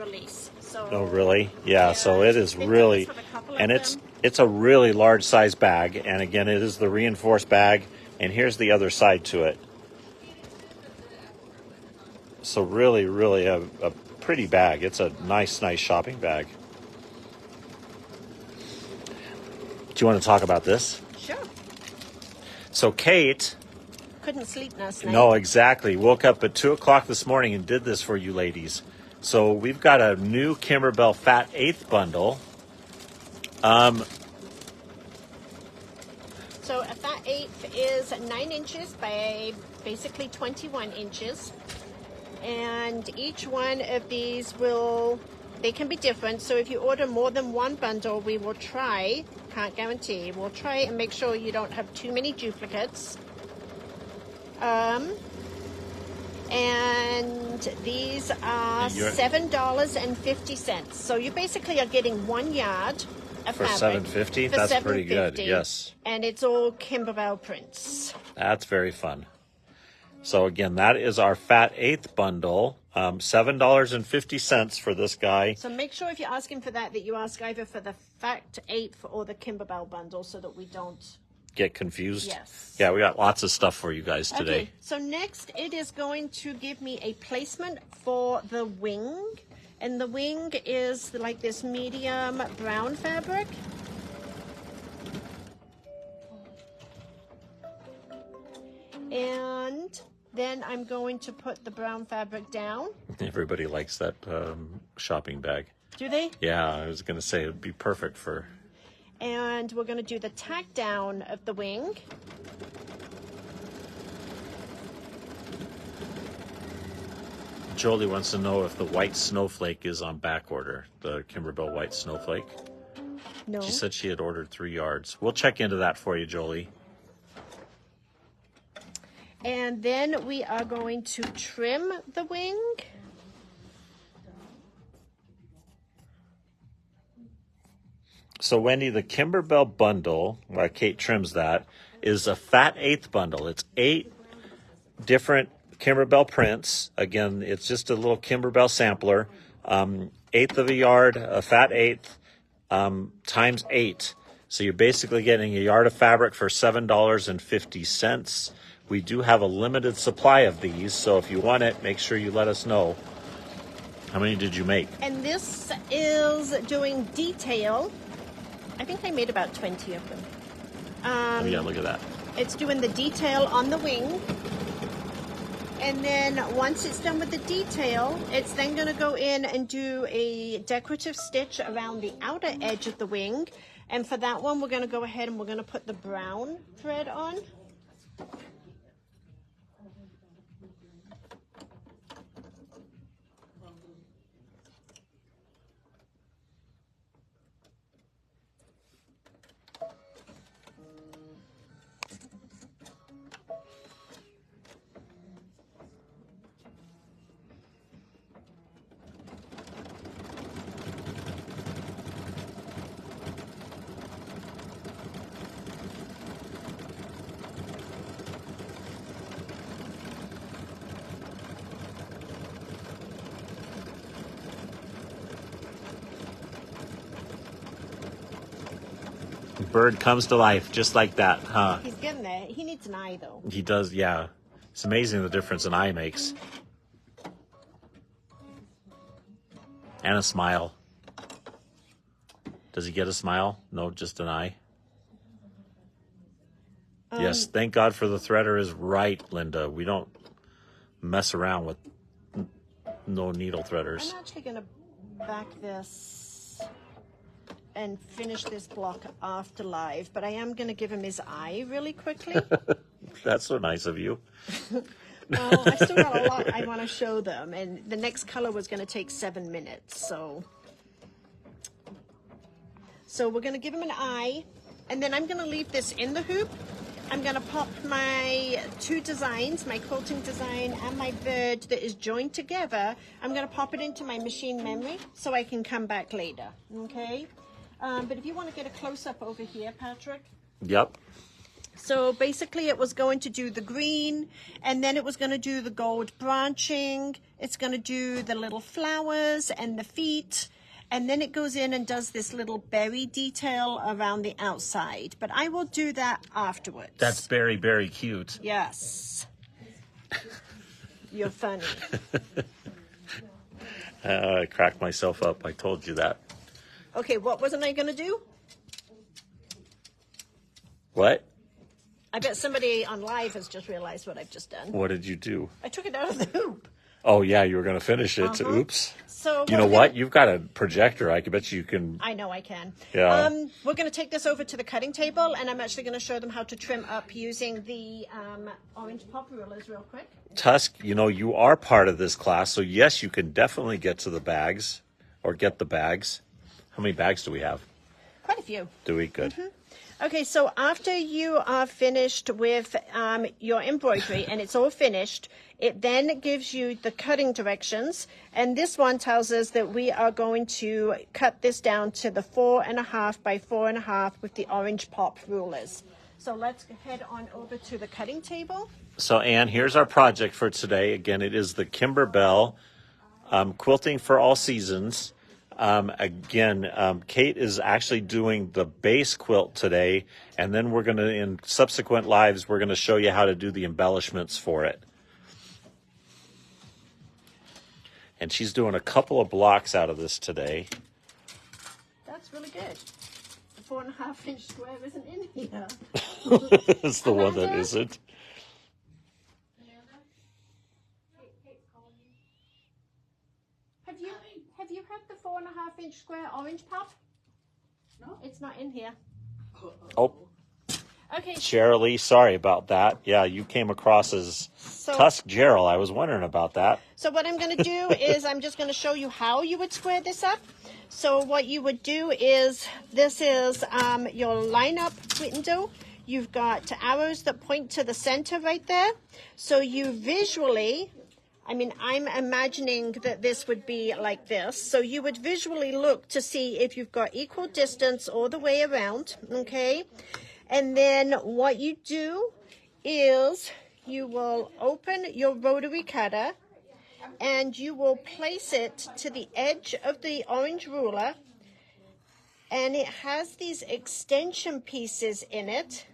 release. So. Oh, really? Yeah, so it is they've done really, this with a couple and of it's them. it's a really large size bag. And again, it is the reinforced bag. And here's the other side to it. So really, really a pretty bag. It's a nice shopping bag. Do you want to talk about this? Sure. So Kate, Couldn't sleep last night. no, exactly, woke up at 2 o'clock this morning and did this for you ladies. So we've got a new Kimberbell Fat Eighth bundle. So a fat eighth is 9 inches by basically 21 inches. And each one of these they can be different. So if you order more than one bundle, we will try, can't guarantee, we'll try and make sure you don't have too many duplicates. And these are $7.50. So you basically are getting 1 yard of For fabric. $7.50? That's pretty good, yes. And it's all Kimberbell prints. That's very fun. So again, that is our Fat Eighth bundle. $7.50 for this guy. So make sure if you're asking for that you ask either for the Fat Eighth or the Kimberbell bundle so that we don't Get confused? Yes. Yeah, we got lots of stuff for you guys today. Okay, so next it is going to give me a placement for the wing. And the wing is like this medium brown fabric. And then I'm going to put the brown fabric down. Everybody likes that shopping bag. Do they? Yeah, I was going to say it would be perfect for... And we're going to do the tack down of the wing. Jolie wants to know if the white snowflake is on back order, the Kimberbell white snowflake. No. She said she had ordered 3 yards. We'll check into that for you, Jolie. And then we are going to trim the wing. So, Wendy, the Kimberbell bundle, while Kate trims that, is a Fat Eighth bundle. It's 8 different Kimberbell prints. Again, it's just a little Kimberbell sampler. Eighth of a yard, a Fat Eighth, times 8. So you're basically getting a yard of fabric for $7.50. We do have a limited supply of these, so if you want it, make sure you let us know. How many did you make? And this is doing detail. I think I made about 20 of them. Oh, yeah, look at that. It's doing the detail on the wing. And then once it's done with the detail, it's then going to go in and do a decorative stitch around the outer edge of the wing. And for that one, we're going to go ahead and we're going to put the brown thread on. Bird comes to life just like that, huh? He's getting there. He needs an eye, though. He does, yeah. It's amazing the difference an eye makes. And a smile. Does he get a smile? No, just an eye. Yes, thank God for the threader is right, Linda. We don't mess around with no needle threaders. I'm actually going to back this and finish this block after live, but I am going to give him his eye really quickly. That's so nice of you. Well, I still got a lot I want to show them, and the next color was going to take 7 minutes, so we're going to give him an eye, and then I'm going to leave this in the hoop. I'm going to pop my 2 designs, my quilting design and my bird that is joined together. I'm going to pop it into my machine memory so I can come back later, okay? But if you want to get a close-up over here, Patrick, Yep. So basically it was going to do the green, and then it was going to do the gold branching. It's going to do the little flowers and the feet. And then it goes in and does this little berry detail around the outside. But I will do that afterwards. That's very, very cute. Yes. You're funny. I cracked myself up. I told you that. Okay, what wasn't I going to do? What? I bet somebody on live has just realized what I've just done. What did you do? I took it out of the hoop. Oh, yeah, you were going to finish it. Oops. So You know what? You've got a projector. I bet you can. I know I can. Yeah. We're going to take this over to the cutting table, and I'm actually going to show them how to trim up using the orange pop rulers real quick. Tusk, you know, you are part of this class, so yes, you can definitely get to the bags or get the bags. How many bags do we have? Quite a few. Do we? Good. Okay, so after you are finished with your embroidery and it's all finished, it then gives you the cutting directions. And this one tells us that we are going to cut this down to the 4.5 by 4.5 with the orange pop rulers. So let's head on over to the cutting table. So, Anne, here's our project for today. Again, it is the Kimberbell Quilting for All Seasons. Kate is actually doing the base quilt today, and then we're going to, in subsequent lives, we're going to show you how to do the embellishments for it. And she's doing a couple of blocks out of this today. That's really good. The 4.5-inch square isn't in here. It's the one that isn't. Have you had the 4.5-inch square orange pop? No, it's not in here. Oh, Okay. Cheryl, sorry about that. Yeah, you came across as Tusk Gerald. I was wondering about that. So what I'm going to do is I'm just going to show you how you would square this up. So what you would do is, this is your lineup window. You've got arrows that point to the center right there. So you visually, I'm imagining that this would be like this. So you would visually look to see if you've got equal distance all the way around, okay? And then what you do is you will open your rotary cutter and you will place it to the edge of the orange ruler. And it has these extension pieces in it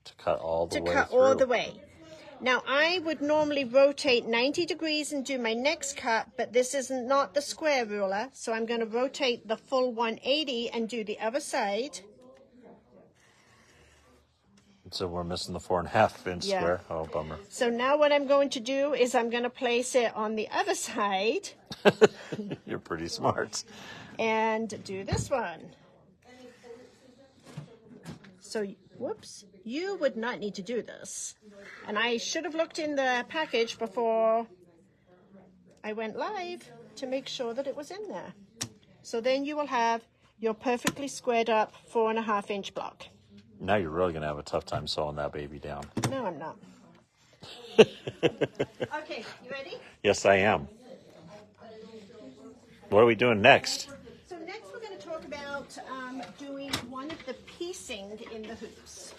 To cut all the way through. all the way. Now, I would normally rotate 90 degrees and do my next cut, but this is not the square ruler, so I'm going to rotate the full 180 and do the other side. So we're missing the 4.5-inch Yeah. square. Oh, bummer. So now what I'm going to do is I'm going to place it on the other side You're pretty smart. and do this one. So, whoops, you would not need to do this. And I should have looked in the package before I went live to make sure that it was in there. So then you will have your perfectly squared up 4.5-inch block. Now you're really going to have a tough time sewing that baby down. No, I'm not. Okay, you ready? Yes, I am. What are we doing next? So next we're going to talk about doing one of the piecing in the hoops.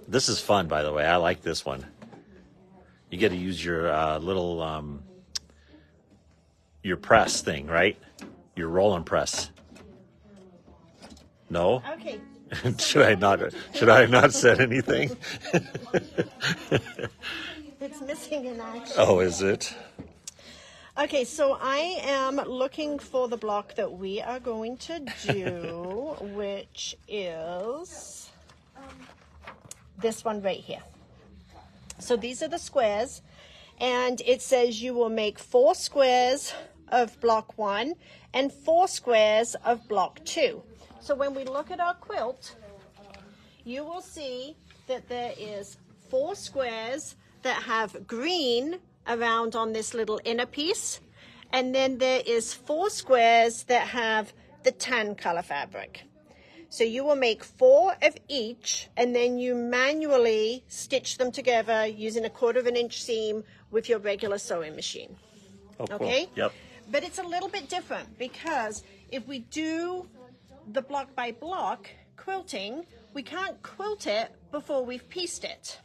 This is fun, by the way. I like this one. You get to use your little your press thing, right? Your roll and press. No? Okay. Should I not said anything? It's missing in action. Oh, is it? Okay, so I am looking for the block that we are going to do, which is this one right here. So these are the squares, and it says you will make 4 squares of block 1 and 4 squares of block 2. So when we look at our quilt, you will see that there is 4 squares that have green around on this little inner piece, and then there is 4 squares that have the tan color fabric. So you will make 4 of each, and then you manually stitch them together using a 1/4 inch seam with your regular sewing machine. Oh, cool. Okay? Yep. But it's a little bit different, because if we do the block by block, quilting, we can't quilt it before we've pieced it.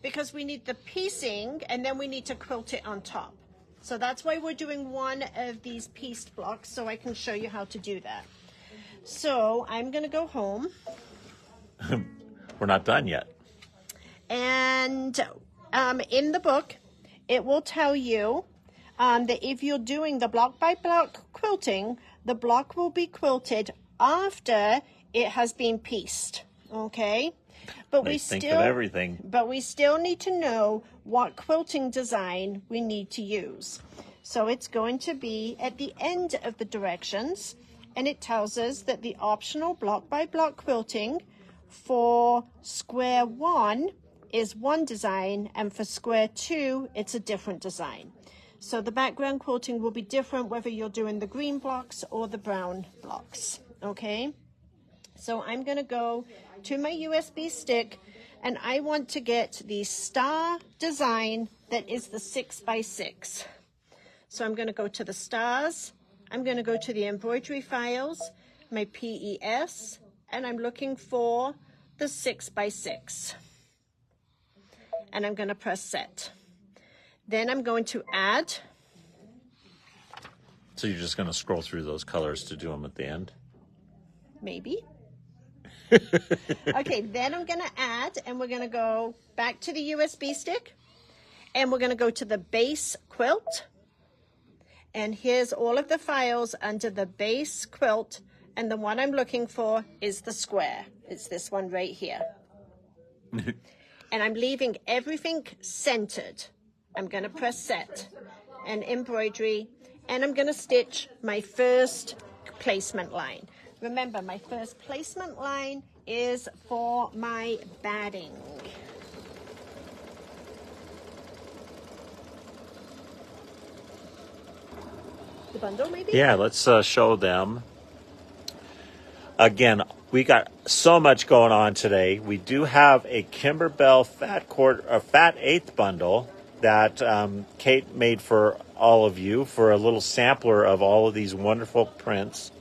Because we need the piecing and then we need to quilt it on top. So that's why we're doing one of these pieced blocks, so I can show you how to do that. So I'm going to go home. We're not done yet. And in the book, it will tell you that if you're doing the block by block quilting, the block will be quilted after it has been pieced. Okay? But we still need to know what quilting design we need to use. So it's going to be at the end of the directions, and it tells us that the optional block by block quilting for square 1 is one design, and for square 2 it's a different design. So the background quilting will be different whether you're doing the green blocks or the brown blocks. Okay? So I'm going to go to my USB stick, and I want to get the star design that is the 6x6. So I'm going to go to the stars, I'm going to go to the embroidery files, my PES, and I'm looking for the 6x6. And I'm going to press set. Then I'm going to add. So you're just going to scroll through those colors to do them at the end? Maybe. Okay, then I'm going to add, and we're going to go back to the USB stick, and we're going to go to the base quilt. And here's all of the files under the base quilt, and the one I'm looking for is the square. It's this one right here. And I'm leaving everything centered. I'm going to press set and embroidery, and I'm going to stitch my first placement line. Remember, my first placement line is for my batting. The bundle, maybe? Yeah, let's show them. Again, we got so much going on today. We do have a Kimberbell fat eighth bundle that Kate made for all of you for a little sampler of all of these wonderful prints.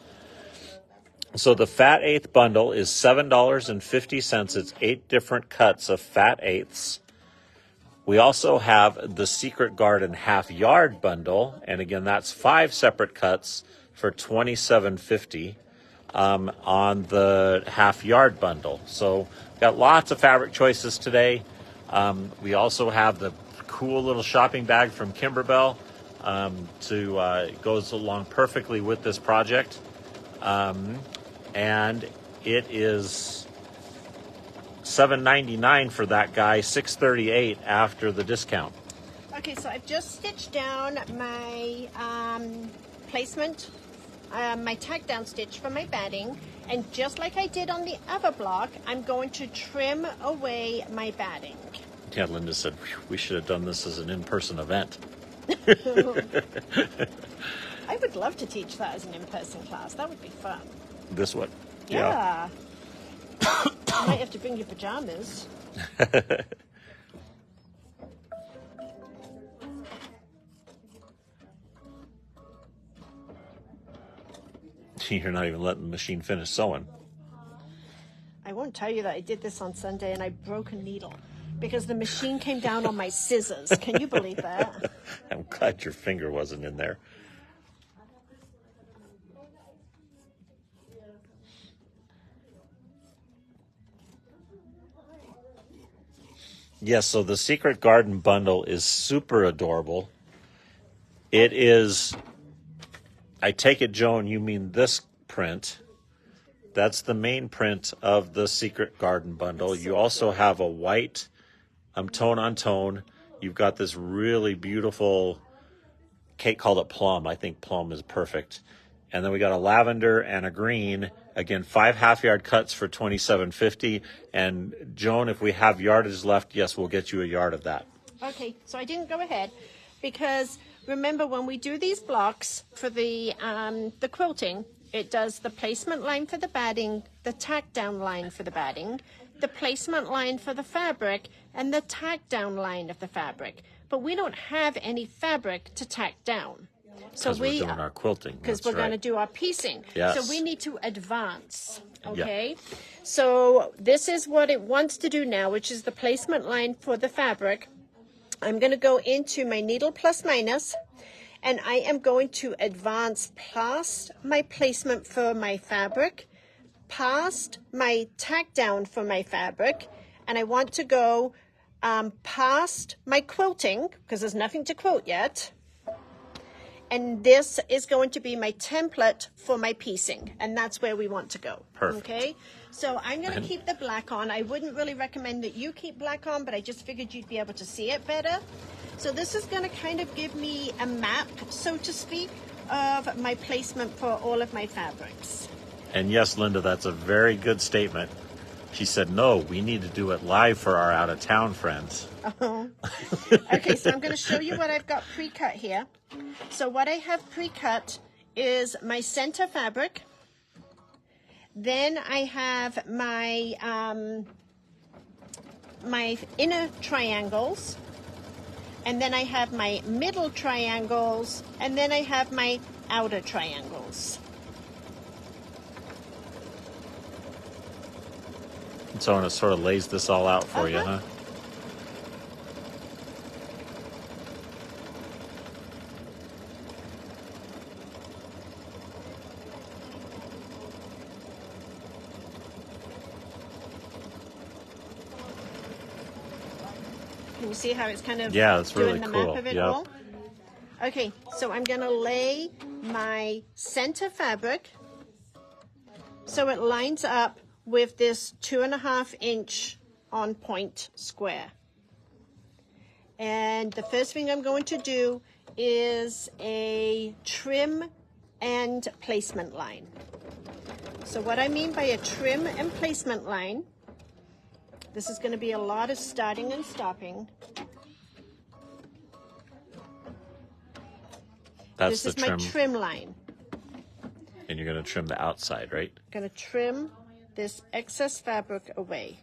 So the fat eighth bundle is $7.50. It's 8 different cuts of fat eighths. We also have the Secret Garden half yard bundle, and again that's 5 separate cuts for $27.50 on the half yard bundle. So got lots of fabric choices today. We also have the cool little shopping bag from Kimberbell goes along perfectly with this project. And it is $7.99 for that guy, $6.38 after the discount. Okay, so I've just stitched down my placement, my tack down stitch for my batting, and just like I did on the other block, I'm going to trim away my batting. Yeah, Linda said we should have done this as an in-person event. I would love to teach that as an in-person class. That would be fun. This one? Yeah. You might have to bring your pajamas. You're not even letting the machine finish sewing. I won't tell you that I did this on Sunday and I broke a needle because the machine came down on my scissors. Can you believe that? I'm glad your finger wasn't in there. Yes, so the Secret Garden bundle is super adorable. It is, I take it, Joan, you mean this print. That's the main print of the Secret Garden bundle. You also have a white tone on tone. You've got this really beautiful, Kate called it plum. I think plum is perfect. And then we got a lavender and a green. Again, 5 half-yard cuts for $27.50. And Joan, if we have yardage left, yes, we'll get you a yard of that. Okay, so I didn't go ahead because remember when we do these blocks for the quilting, it does the placement line for the batting, the tack down line for the batting, the placement line for the fabric, and the tack down line of the fabric. But we don't have any fabric to tack down. So Because we're doing our quilting. because we're going to do our piecing. Yes. So we need to advance. Okay. So this is what it wants to do now, which is the placement line for the fabric. I'm going to go into my needle plus minus, and I am going to advance past my placement for my fabric, past my tack down for my fabric, and I want to go past my quilting because there's nothing to quilt yet. And this is going to be my template for my piecing, and that's where we want to go. Perfect. Okay, so I'm going to keep the black on. I wouldn't really recommend that you keep black on, but I just figured you'd be able to see it better. So this is going to kind of give me a map, so to speak, of my placement for all of my fabrics. And yes, Linda, that's a very good statement. She said, no, we need to do it live for our out-of-town friends. Oh. Okay, so I'm going to show you what I've got pre-cut here. So what I have pre-cut is my center fabric. Then I have my my inner triangles. And then I have my middle triangles. And then I have my outer triangles. And so it sort of lays this all out for you, huh? Can you see how it's kind of That's doing really the cool. map of it Yep. all? Okay, so I'm going to lay my center fabric so it lines up with this 2.5 inch on point square. And the first thing I'm going to do is a trim and placement line. So what I mean by a trim and placement line, this is going to be a lot of starting and stopping. That's This the is trim. my trim line. And you're going to trim the outside, right? I'm going to trim this excess fabric away.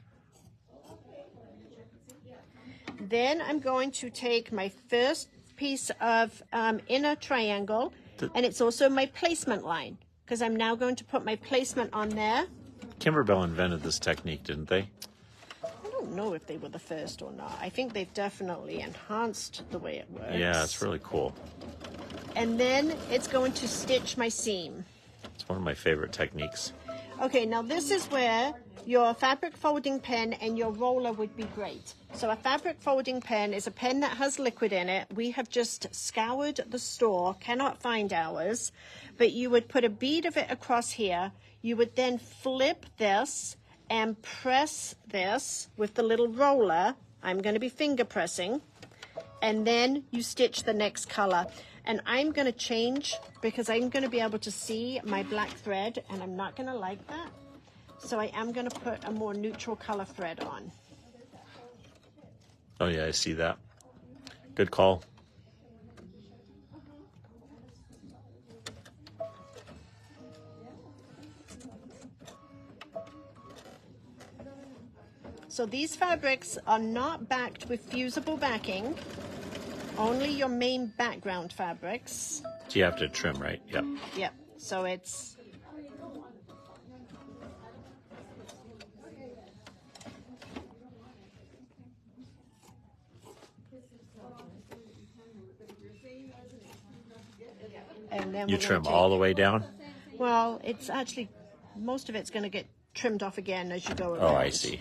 Then I'm going to take my first piece of inner triangle, and it's also my placement line, because I'm now going to put my placement on there. Kimberbell invented this technique, didn't they? I don't know if they were the first or not. I think they've definitely enhanced the way it works. Yeah, it's really cool. And then it's going to stitch my seam. It's one of my favorite techniques. Okay, now this is where your fabric folding pen and your roller would be great. So a fabric folding pen is a pen that has liquid in it. We have just scoured the store, cannot find ours, but you would put a bead of it across here. You would then flip this and press this with the little roller. I'm going to be finger pressing, and then you stitch the next color. And I'm going to change because I'm going to be able to see my black thread, and I'm not going to like that. So I am going to put a more neutral color thread on. Oh, yeah, I see that. Good call. So these fabrics are not backed with fusible backing, only your main background fabrics. So you have to trim, right? Yep. Yep, so it's... And then You we're gonna trim take- all the way down? Well, it's actually, most of it's going to get trimmed off again as you go around. Oh, I see.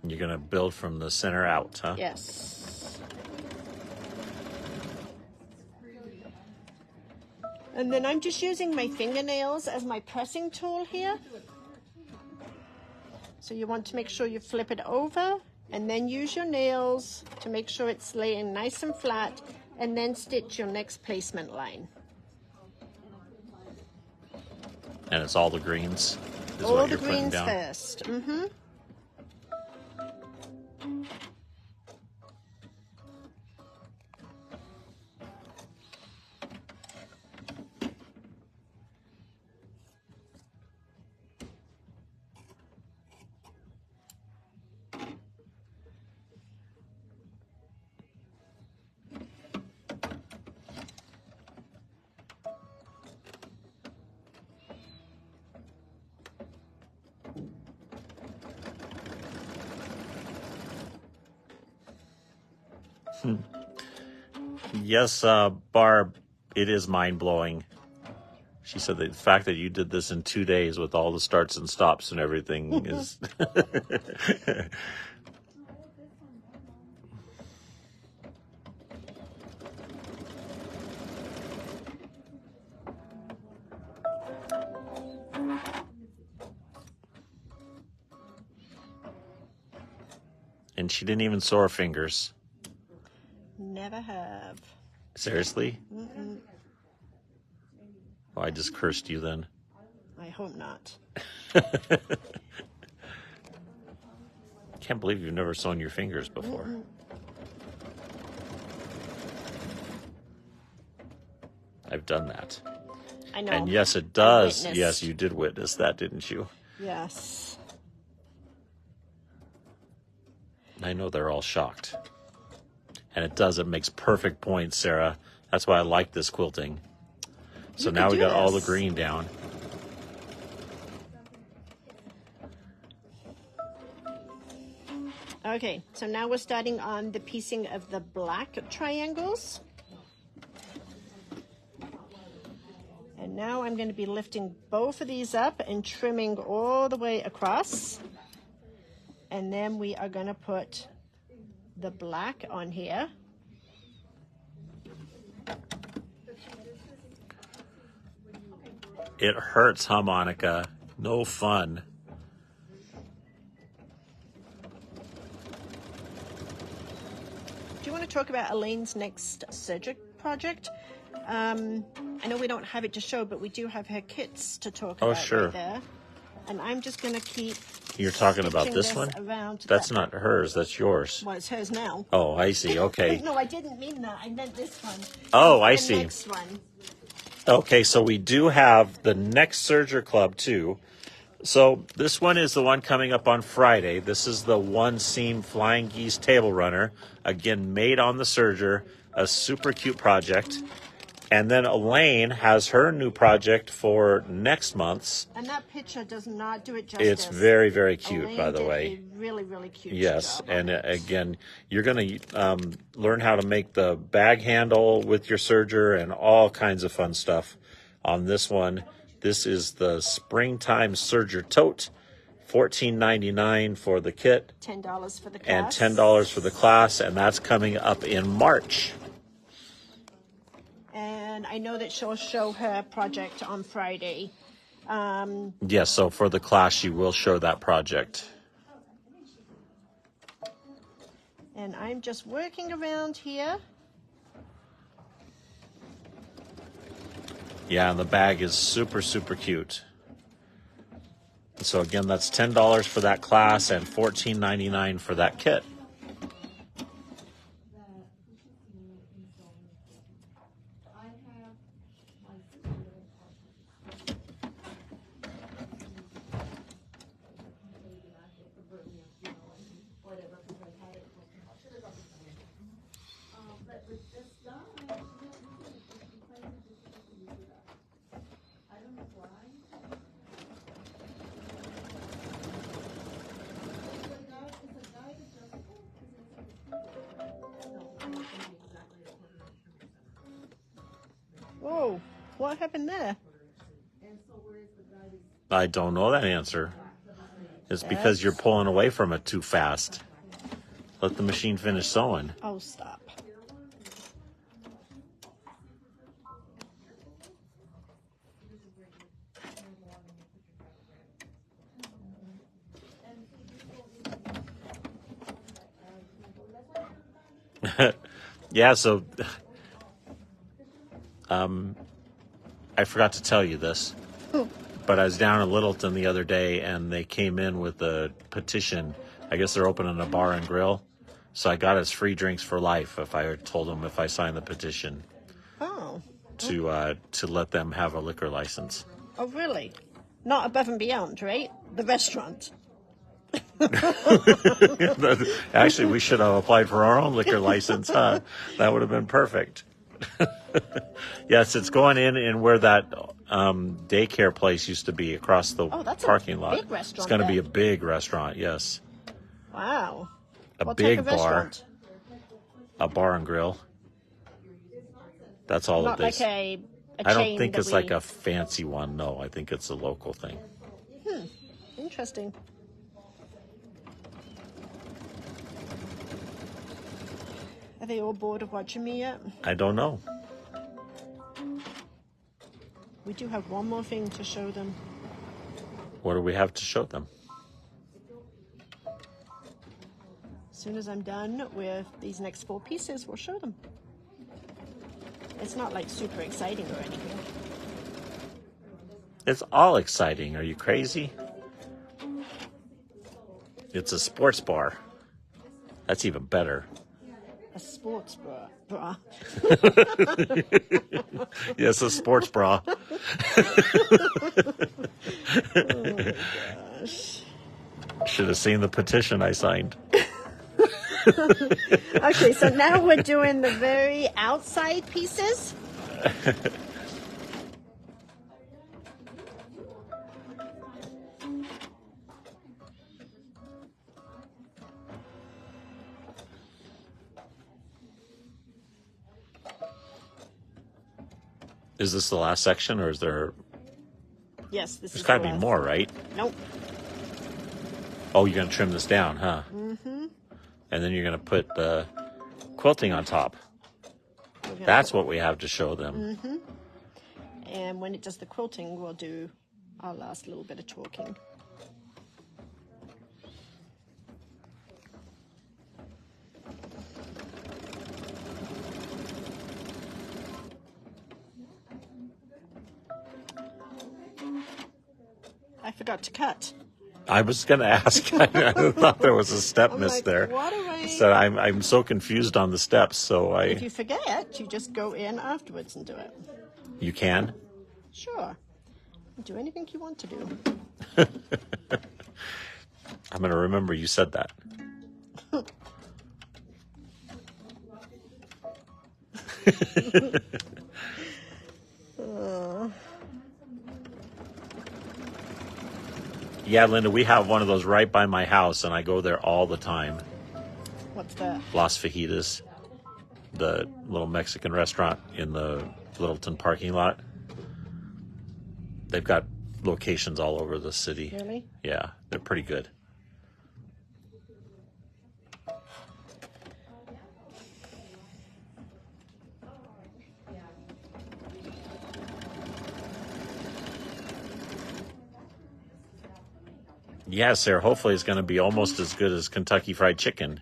You're going to build from the center out, huh? Yes. And then I'm just using my fingernails as my pressing tool here. So you want to make sure you flip it over and then use your nails to make sure it's laying nice and flat, and then stitch your next placement line. And it's all the greens? Is All what the you're putting greens down? first. Mm-hmm. Yes, Barb, it is mind-blowing. She said that the fact that you did this in 2 days with all the starts and stops and everything is... And she didn't even sew her fingers. Never have. Seriously? Mm-mm. Oh, I just cursed you then. I hope not. Can't believe you've never sewn your fingers before. Mm-mm. I've done that. I know. And yes, it does. witnessed. Yes, you did witness that, didn't you? Yes. I know they're all shocked. And it does. It makes perfect points, Sarah. That's why I like this quilting. So You now could we do got all the this. green down. Okay, so now we're starting on the piecing of the black triangles. And now I'm going to be lifting both of these up and trimming all the way across. And then we are going to put the black on here. It hurts, huh, Monica? No fun. Do you want to talk about Elaine's next surgery project? I know we don't have it to show, but we do have her kits to talk Oh, about sure. right there. And I'm just going to keep You're talking about stitching this one? around That's that. not hers. That's yours. Well, it's hers now. Oh, I see. Okay. No, I didn't mean that. I meant this one. Oh, I The see. next one. Okay, so we do have the next Serger Club too. So this one is the one coming up on Friday. This is the one seam flying geese table runner. Again, made on the Serger, a super cute project. And then Elaine has her new project for next month's. And that picture does not do it justice. It's very, very cute, Elaine by the did way. a really, really cute Yes, job on and it. again, you're going to learn how to make the bag handle with your serger and all kinds of fun stuff on this one. This is the Springtime Serger Tote, $14.99 for the kit $10 for the class. and $10 for the class, and that's coming up in March. And I know that she'll show her project on Friday. Yes, so for the class, she will show that project. And I'm just working around here. Yeah, and the bag is super, super cute. So again, that's $10 for that class and $14.99 for that kit. Whoa, what happened there? I don't know that answer. It's because you're pulling away from it too fast. Let the machine finish sewing. Oh, stop. Yeah, so I forgot to tell you this, but I was down in Littleton the other day and they came in with a petition. I guess they're opening a bar and grill. So I got us free drinks for life if I told them if I signed the petition Oh. to let them have a liquor license. Oh, really? Not above and beyond, right? The restaurant. Actually, we should have applied for our own liquor license, huh? That would have been perfect. Yes, it's going in where that daycare place used to be across the that's a parking lot. big restaurant It's going to be then. a big restaurant, yes. Wow. A What big type of bar. restaurant? a bar and grill. That's all Not that like they. a I don't chain think that it's like a fancy one. No, I think it's a local thing. Interesting. Are they all bored of watching me yet? I don't know. We do have one more thing to show them. What do we have to show them? As soon as I'm done with these next 4 pieces, we'll show them. It's not like super exciting or anything. It's all exciting. Are you crazy? It's a sports bar. That's even better. A sports bra. Yes, a sports bra. Oh my gosh. Should have seen the petition I signed. Okay, so now we're doing the very outside pieces. Is this the last section, or is there? Yes, this There's is got to the be last. more, right? Nope. Oh, you're gonna trim this down, huh? Mm-hmm. And then you're gonna put the quilting on top. That's what we have to show them. Mm-hmm. And when it does the quilting, we'll do our last little bit of talking. I forgot to cut. I was gonna ask. I thought there was a step I'm missed like, there. what do I... So I'm so confused on the steps. So If you forget, you just go in afterwards and do it. you can. Sure. Do anything you want to do. I'm gonna remember you said that. Yeah, Linda, we have one of those right by my house, and I go there all the time. What's that? Las Fajitas, the little Mexican restaurant in the Littleton parking lot. They've got locations all over the city. Really? Yeah, they're pretty good. Yeah, Sarah, hopefully it's going to be almost as good as Kentucky Fried Chicken.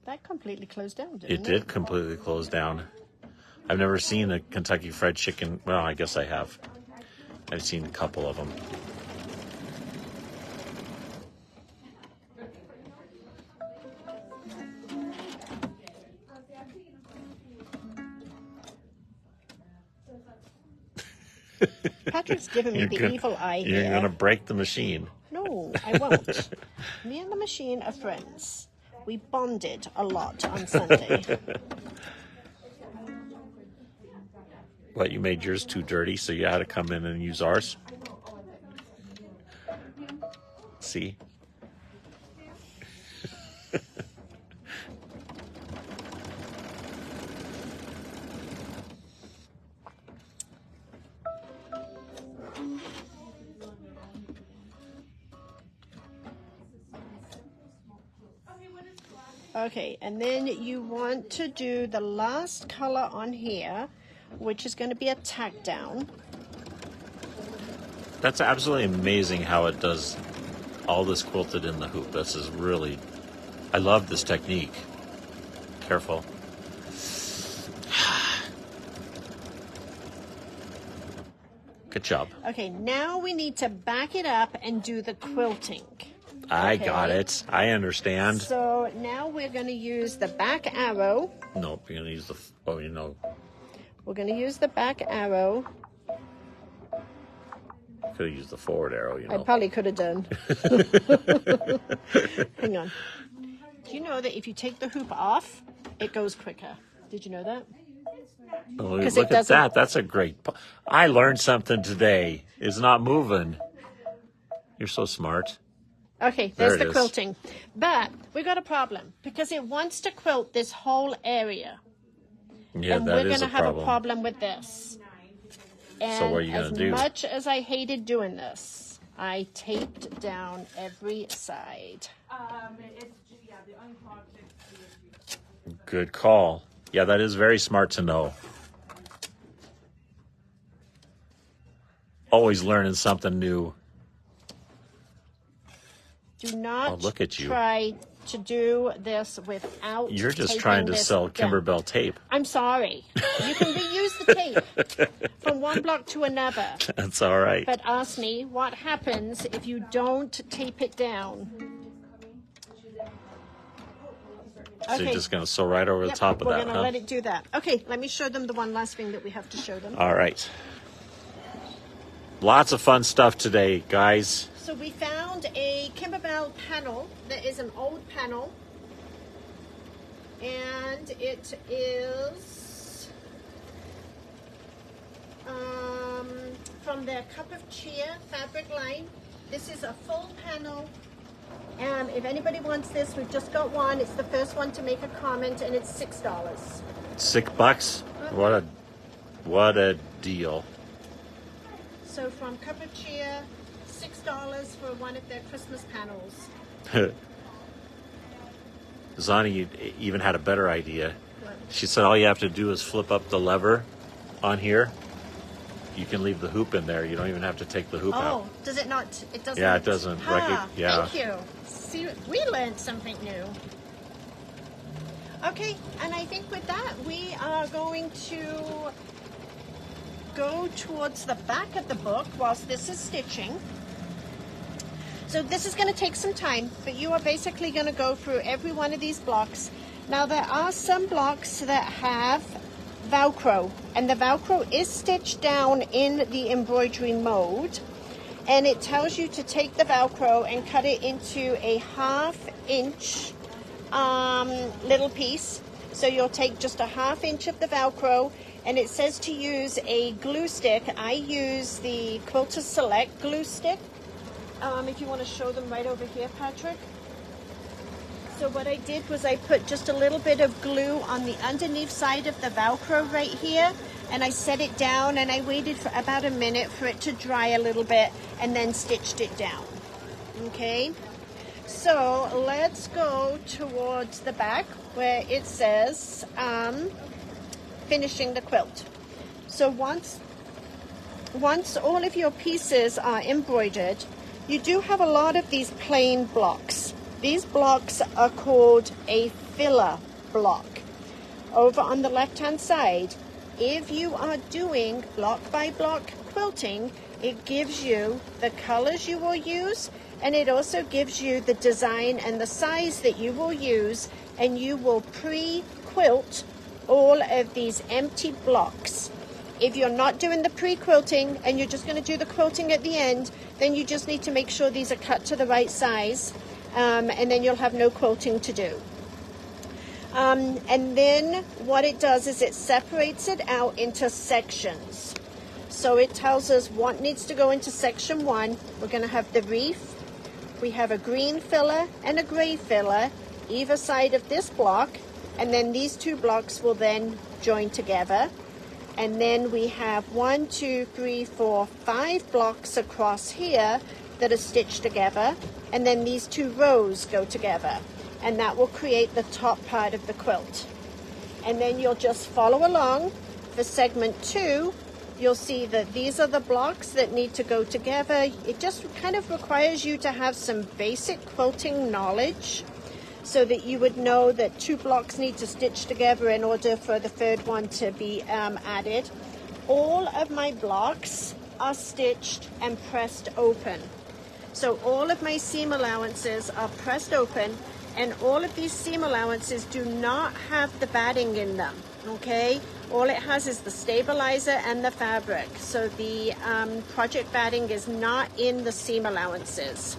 That completely closed down, didn't it? It did completely close down. I've never seen a Kentucky Fried Chicken. Well, I guess I have. I've seen a couple of them. Patrick's giving me the evil eye You're here. going to break the machine. No, I won't. Me and the machine are friends. We bonded a lot on Sunday. What, you made yours too dirty, so you had to come in and use ours? See? Okay, and then you want to do the last color on here, which is going to be a tack down. That's absolutely amazing how it does all this quilted in the hoop. This is really, I love this technique. Careful. Good job. Okay, now we need to back it up and do the quilting. I Okay. got it. I understand. So now we're going to use the back arrow. Nope, you're going to use the, oh, you know, We're going to use the back arrow. could have used the forward arrow, you I know. probably could have done. Hang on. Do you know that if you take the hoop off, it goes quicker? Did you know that? Oh, 'Cause it look at doesn't- that. That's a great, I learned something today. It's not moving. You're so smart. Okay, There there's it the is. quilting. But we got a problem because it wants to quilt this whole area. Yeah, And that we're is going to a have a problem. problem with this. And So what are you as gonna do? much as I hated doing this, I taped down every side. The unclogged fixed the issue. Good call. Yeah, that is very smart to know. Always learning something new. Do not Oh, look at you. try to do this without You're just taping trying to this sell down. Kimberbell tape. I'm sorry. You can reuse the tape from one block to another. That's all right. But ask me what happens if you don't tape it down. So you're just going to sew right over the Yep, top of we're that, going to huh? let it do that. Okay, let me show them the one last thing that we have to show them. All right. Lots of fun stuff today, guys. So we found a Kimberbell panel that is an old panel. And it is from their Cup of Cheer fabric line. This is a full panel. And if anybody wants this, we've just got one. It's the first one to make a comment, and it's $6. $6? What a deal. So from Cup of Cheer, $6 for one of their Christmas panels. Zani even had a better idea. She said all you have to do is flip up the lever on here. You can leave the hoop in there. You don't even have to take the hoop out. Oh, does it not? It doesn't. Yeah, it doesn't. Yeah. Thank you. See, we learned something new. Okay, and I think with that, we are going to go towards the back of the book whilst this is stitching. So this is going to take some time, but you are basically going to go through every one of these blocks. Now there are some blocks that have Velcro, and the Velcro is stitched down in the embroidery mode, and it tells you to take the Velcro and cut it into a 1/2 inch little piece. So you'll take just a 1/2 inch of the Velcro, and it says to use a glue stick. I use the Quilter Select glue stick. If you want to show them right over here, Patrick. So what I did was I put just a little bit of glue on the underneath side of the Velcro right here, and I set it down, and I waited for about a minute for it to dry a little bit, and then stitched it down. Okay, so let's go towards the back where it says finishing the quilt. So once all of your pieces are embroidered, you do have a lot of these plain blocks. These blocks are called a filler block. Over on the left-hand side, if you are doing block by block quilting, it gives you the colors you will use, and it also gives you the design and the size that you will use, and you will pre-quilt all of these empty blocks. If you're not doing the pre-quilting and you're just going to do the quilting at the end, then you just need to make sure these are cut to the right size, and then you'll have no quilting to do. And then what it does is it separates it out into sections. So it tells us what needs to go into section 1. We're going to have the reef. We have a green filler and a gray filler either side of this block, and then these two blocks will then join together. And then we have 1, 2, 3, 4, 5 blocks across here that are stitched together, and then these 2 rows go together, and that will create the top part of the quilt. And then you'll just follow along. For segment 2, you'll see that these are the blocks that need to go together. It just kind of requires you to have some basic quilting knowledge, so that you would know that 2 blocks need to stitch together in order for the third one to be added. All of my blocks are stitched and pressed open. So all of my seam allowances are pressed open, and all of these seam allowances do not have the batting in them, okay? All it has is the stabilizer and the fabric. So the project batting is not in the seam allowances.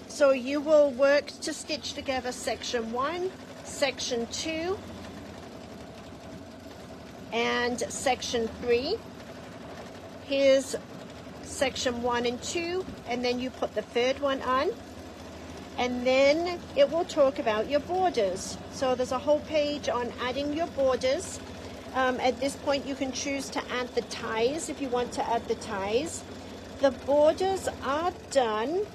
So you will work to stitch together section 1, section 2, and section 3. Here's section 1 and 2, and then you put the third one on. And then it will talk about your borders. So there's a whole page on adding your borders. At this point, you can choose to add the ties if you want to add the ties. The borders are done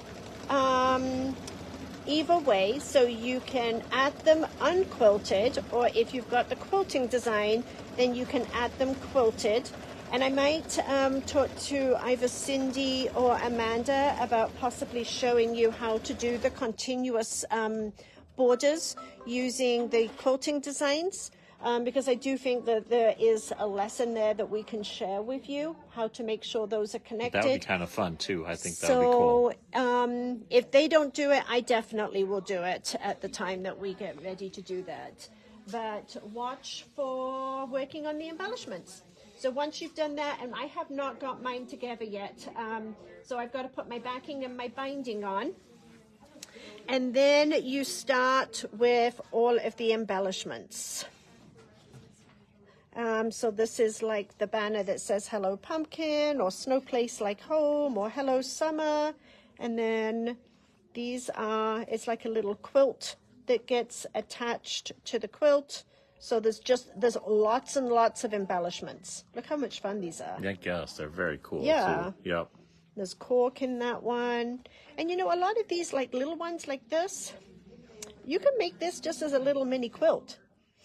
either way, so you can add them unquilted, or if you've got the quilting design, then you can add them quilted. And I might talk to either Cindy or Amanda about possibly showing you how to do the continuous borders using the quilting designs, because I do think that there is a lesson there that we can share with you, how to make sure those are connected. That would be kind of fun too. I think that would be cool. So if they don't do it, I definitely will do it at the time that we get ready to do that. But watch for working on the embellishments. So once you've done that, and I have not got mine together yet, so I've got to put my backing and my binding on. And then you start with all of the embellishments. So this is like the banner that says Hello Pumpkin, or Snow Place Like Home, or Hello Summer. And then these are, it's like a little quilt that gets attached to the quilt. So there's lots and lots of embellishments. Look how much fun these are. I guess they're very cool. Yeah. Too. Yep. There's cork in that one. And you know, a lot of these like little ones like this, you can make this just as a little mini quilt.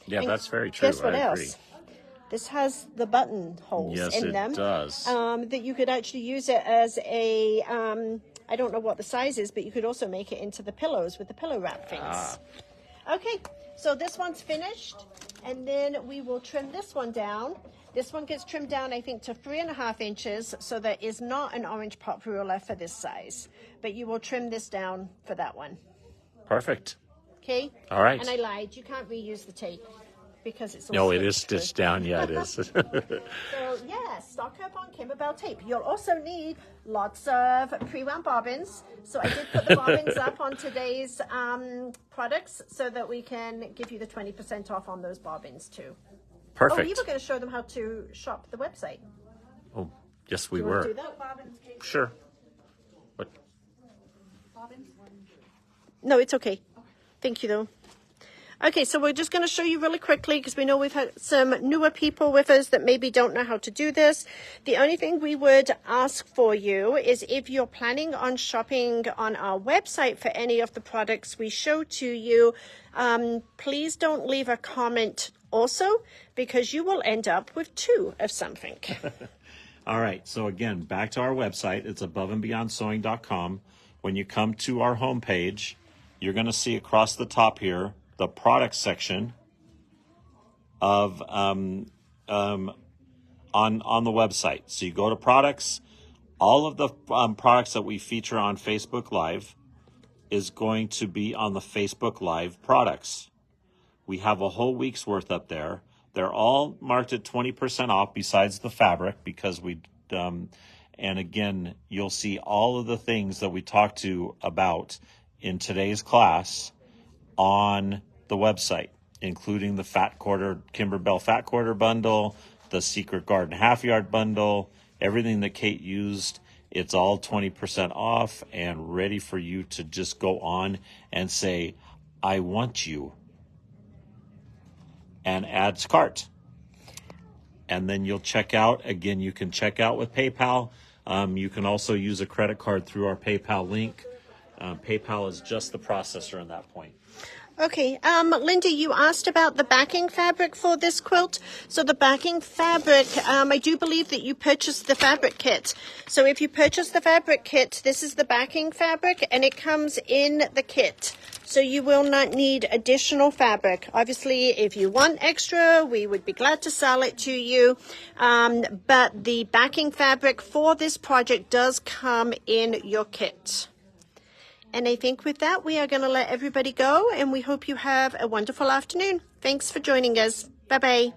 Yeah, And that's very true. Guess what I else? agree. This has the button holes in them. Yes, it does. That you could actually use it as a, I don't know what the size is, but you could also make it into the pillows with the pillow wrap things. Okay, so this one's finished, and then we will trim this one down. This one gets trimmed down, I think, to 3.5 inches, so there is not an orange pop ruler for this size, but you will trim this down for that one. Perfect. Okay? All right. And I lied, you can't reuse the tape because it's all No, it is stitched stitched down. Yeah, it is. So yeah, stock up on Kimberbell tape. You'll also need lots of pre-wound bobbins. So I did put the bobbins up on today's products so that we can give you the 20% off on those bobbins too. Perfect. Oh, you were going to show them how to shop the website. Oh, yes, we You want were. to do that? Bobbins, Kate? Sure. What? Bobbins? No, it's okay. Thank you though. Okay, so we're just going to show you really quickly because we know we've had some newer people with us that maybe don't know how to do this. The only thing we would ask for you is if you're planning on shopping on our website for any of the products we show to you, please don't leave a comment also, because you will end up with 2 of something. All right. So again, back to our website. It's aboveandbeyondsewing.com. When you come to our homepage, you're going to see across the top here the product section of on the website. So you go to products. All of the products that we feature on Facebook Live is going to be on the Facebook Live products. We have a whole week's worth up there. They're all marked at 20% off besides the fabric, because we and again, you'll see all of the things that we talked to about in today's class on the website, including the Kimberbell Fat Quarter Bundle, the Secret Garden Half Yard Bundle, everything that Kate used. It's all 20% off and ready for you to just go on and say, I want you, and add to cart. And then you'll check out. Again, you can check out with PayPal. You can also use a credit card through our PayPal link. PayPal is just the processor in that point. Okay, Linda, you asked about the backing fabric for this quilt. So the backing fabric, I do believe that you purchased the fabric kit. So if you purchase the fabric kit, this is the backing fabric, and it comes in the kit. So you will not need additional fabric. Obviously, if you want extra, we would be glad to sell it to you. But the backing fabric for this project does come in your kit. And I think with that, we are going to let everybody go, and we hope you have a wonderful afternoon. Thanks for joining us. Bye-bye.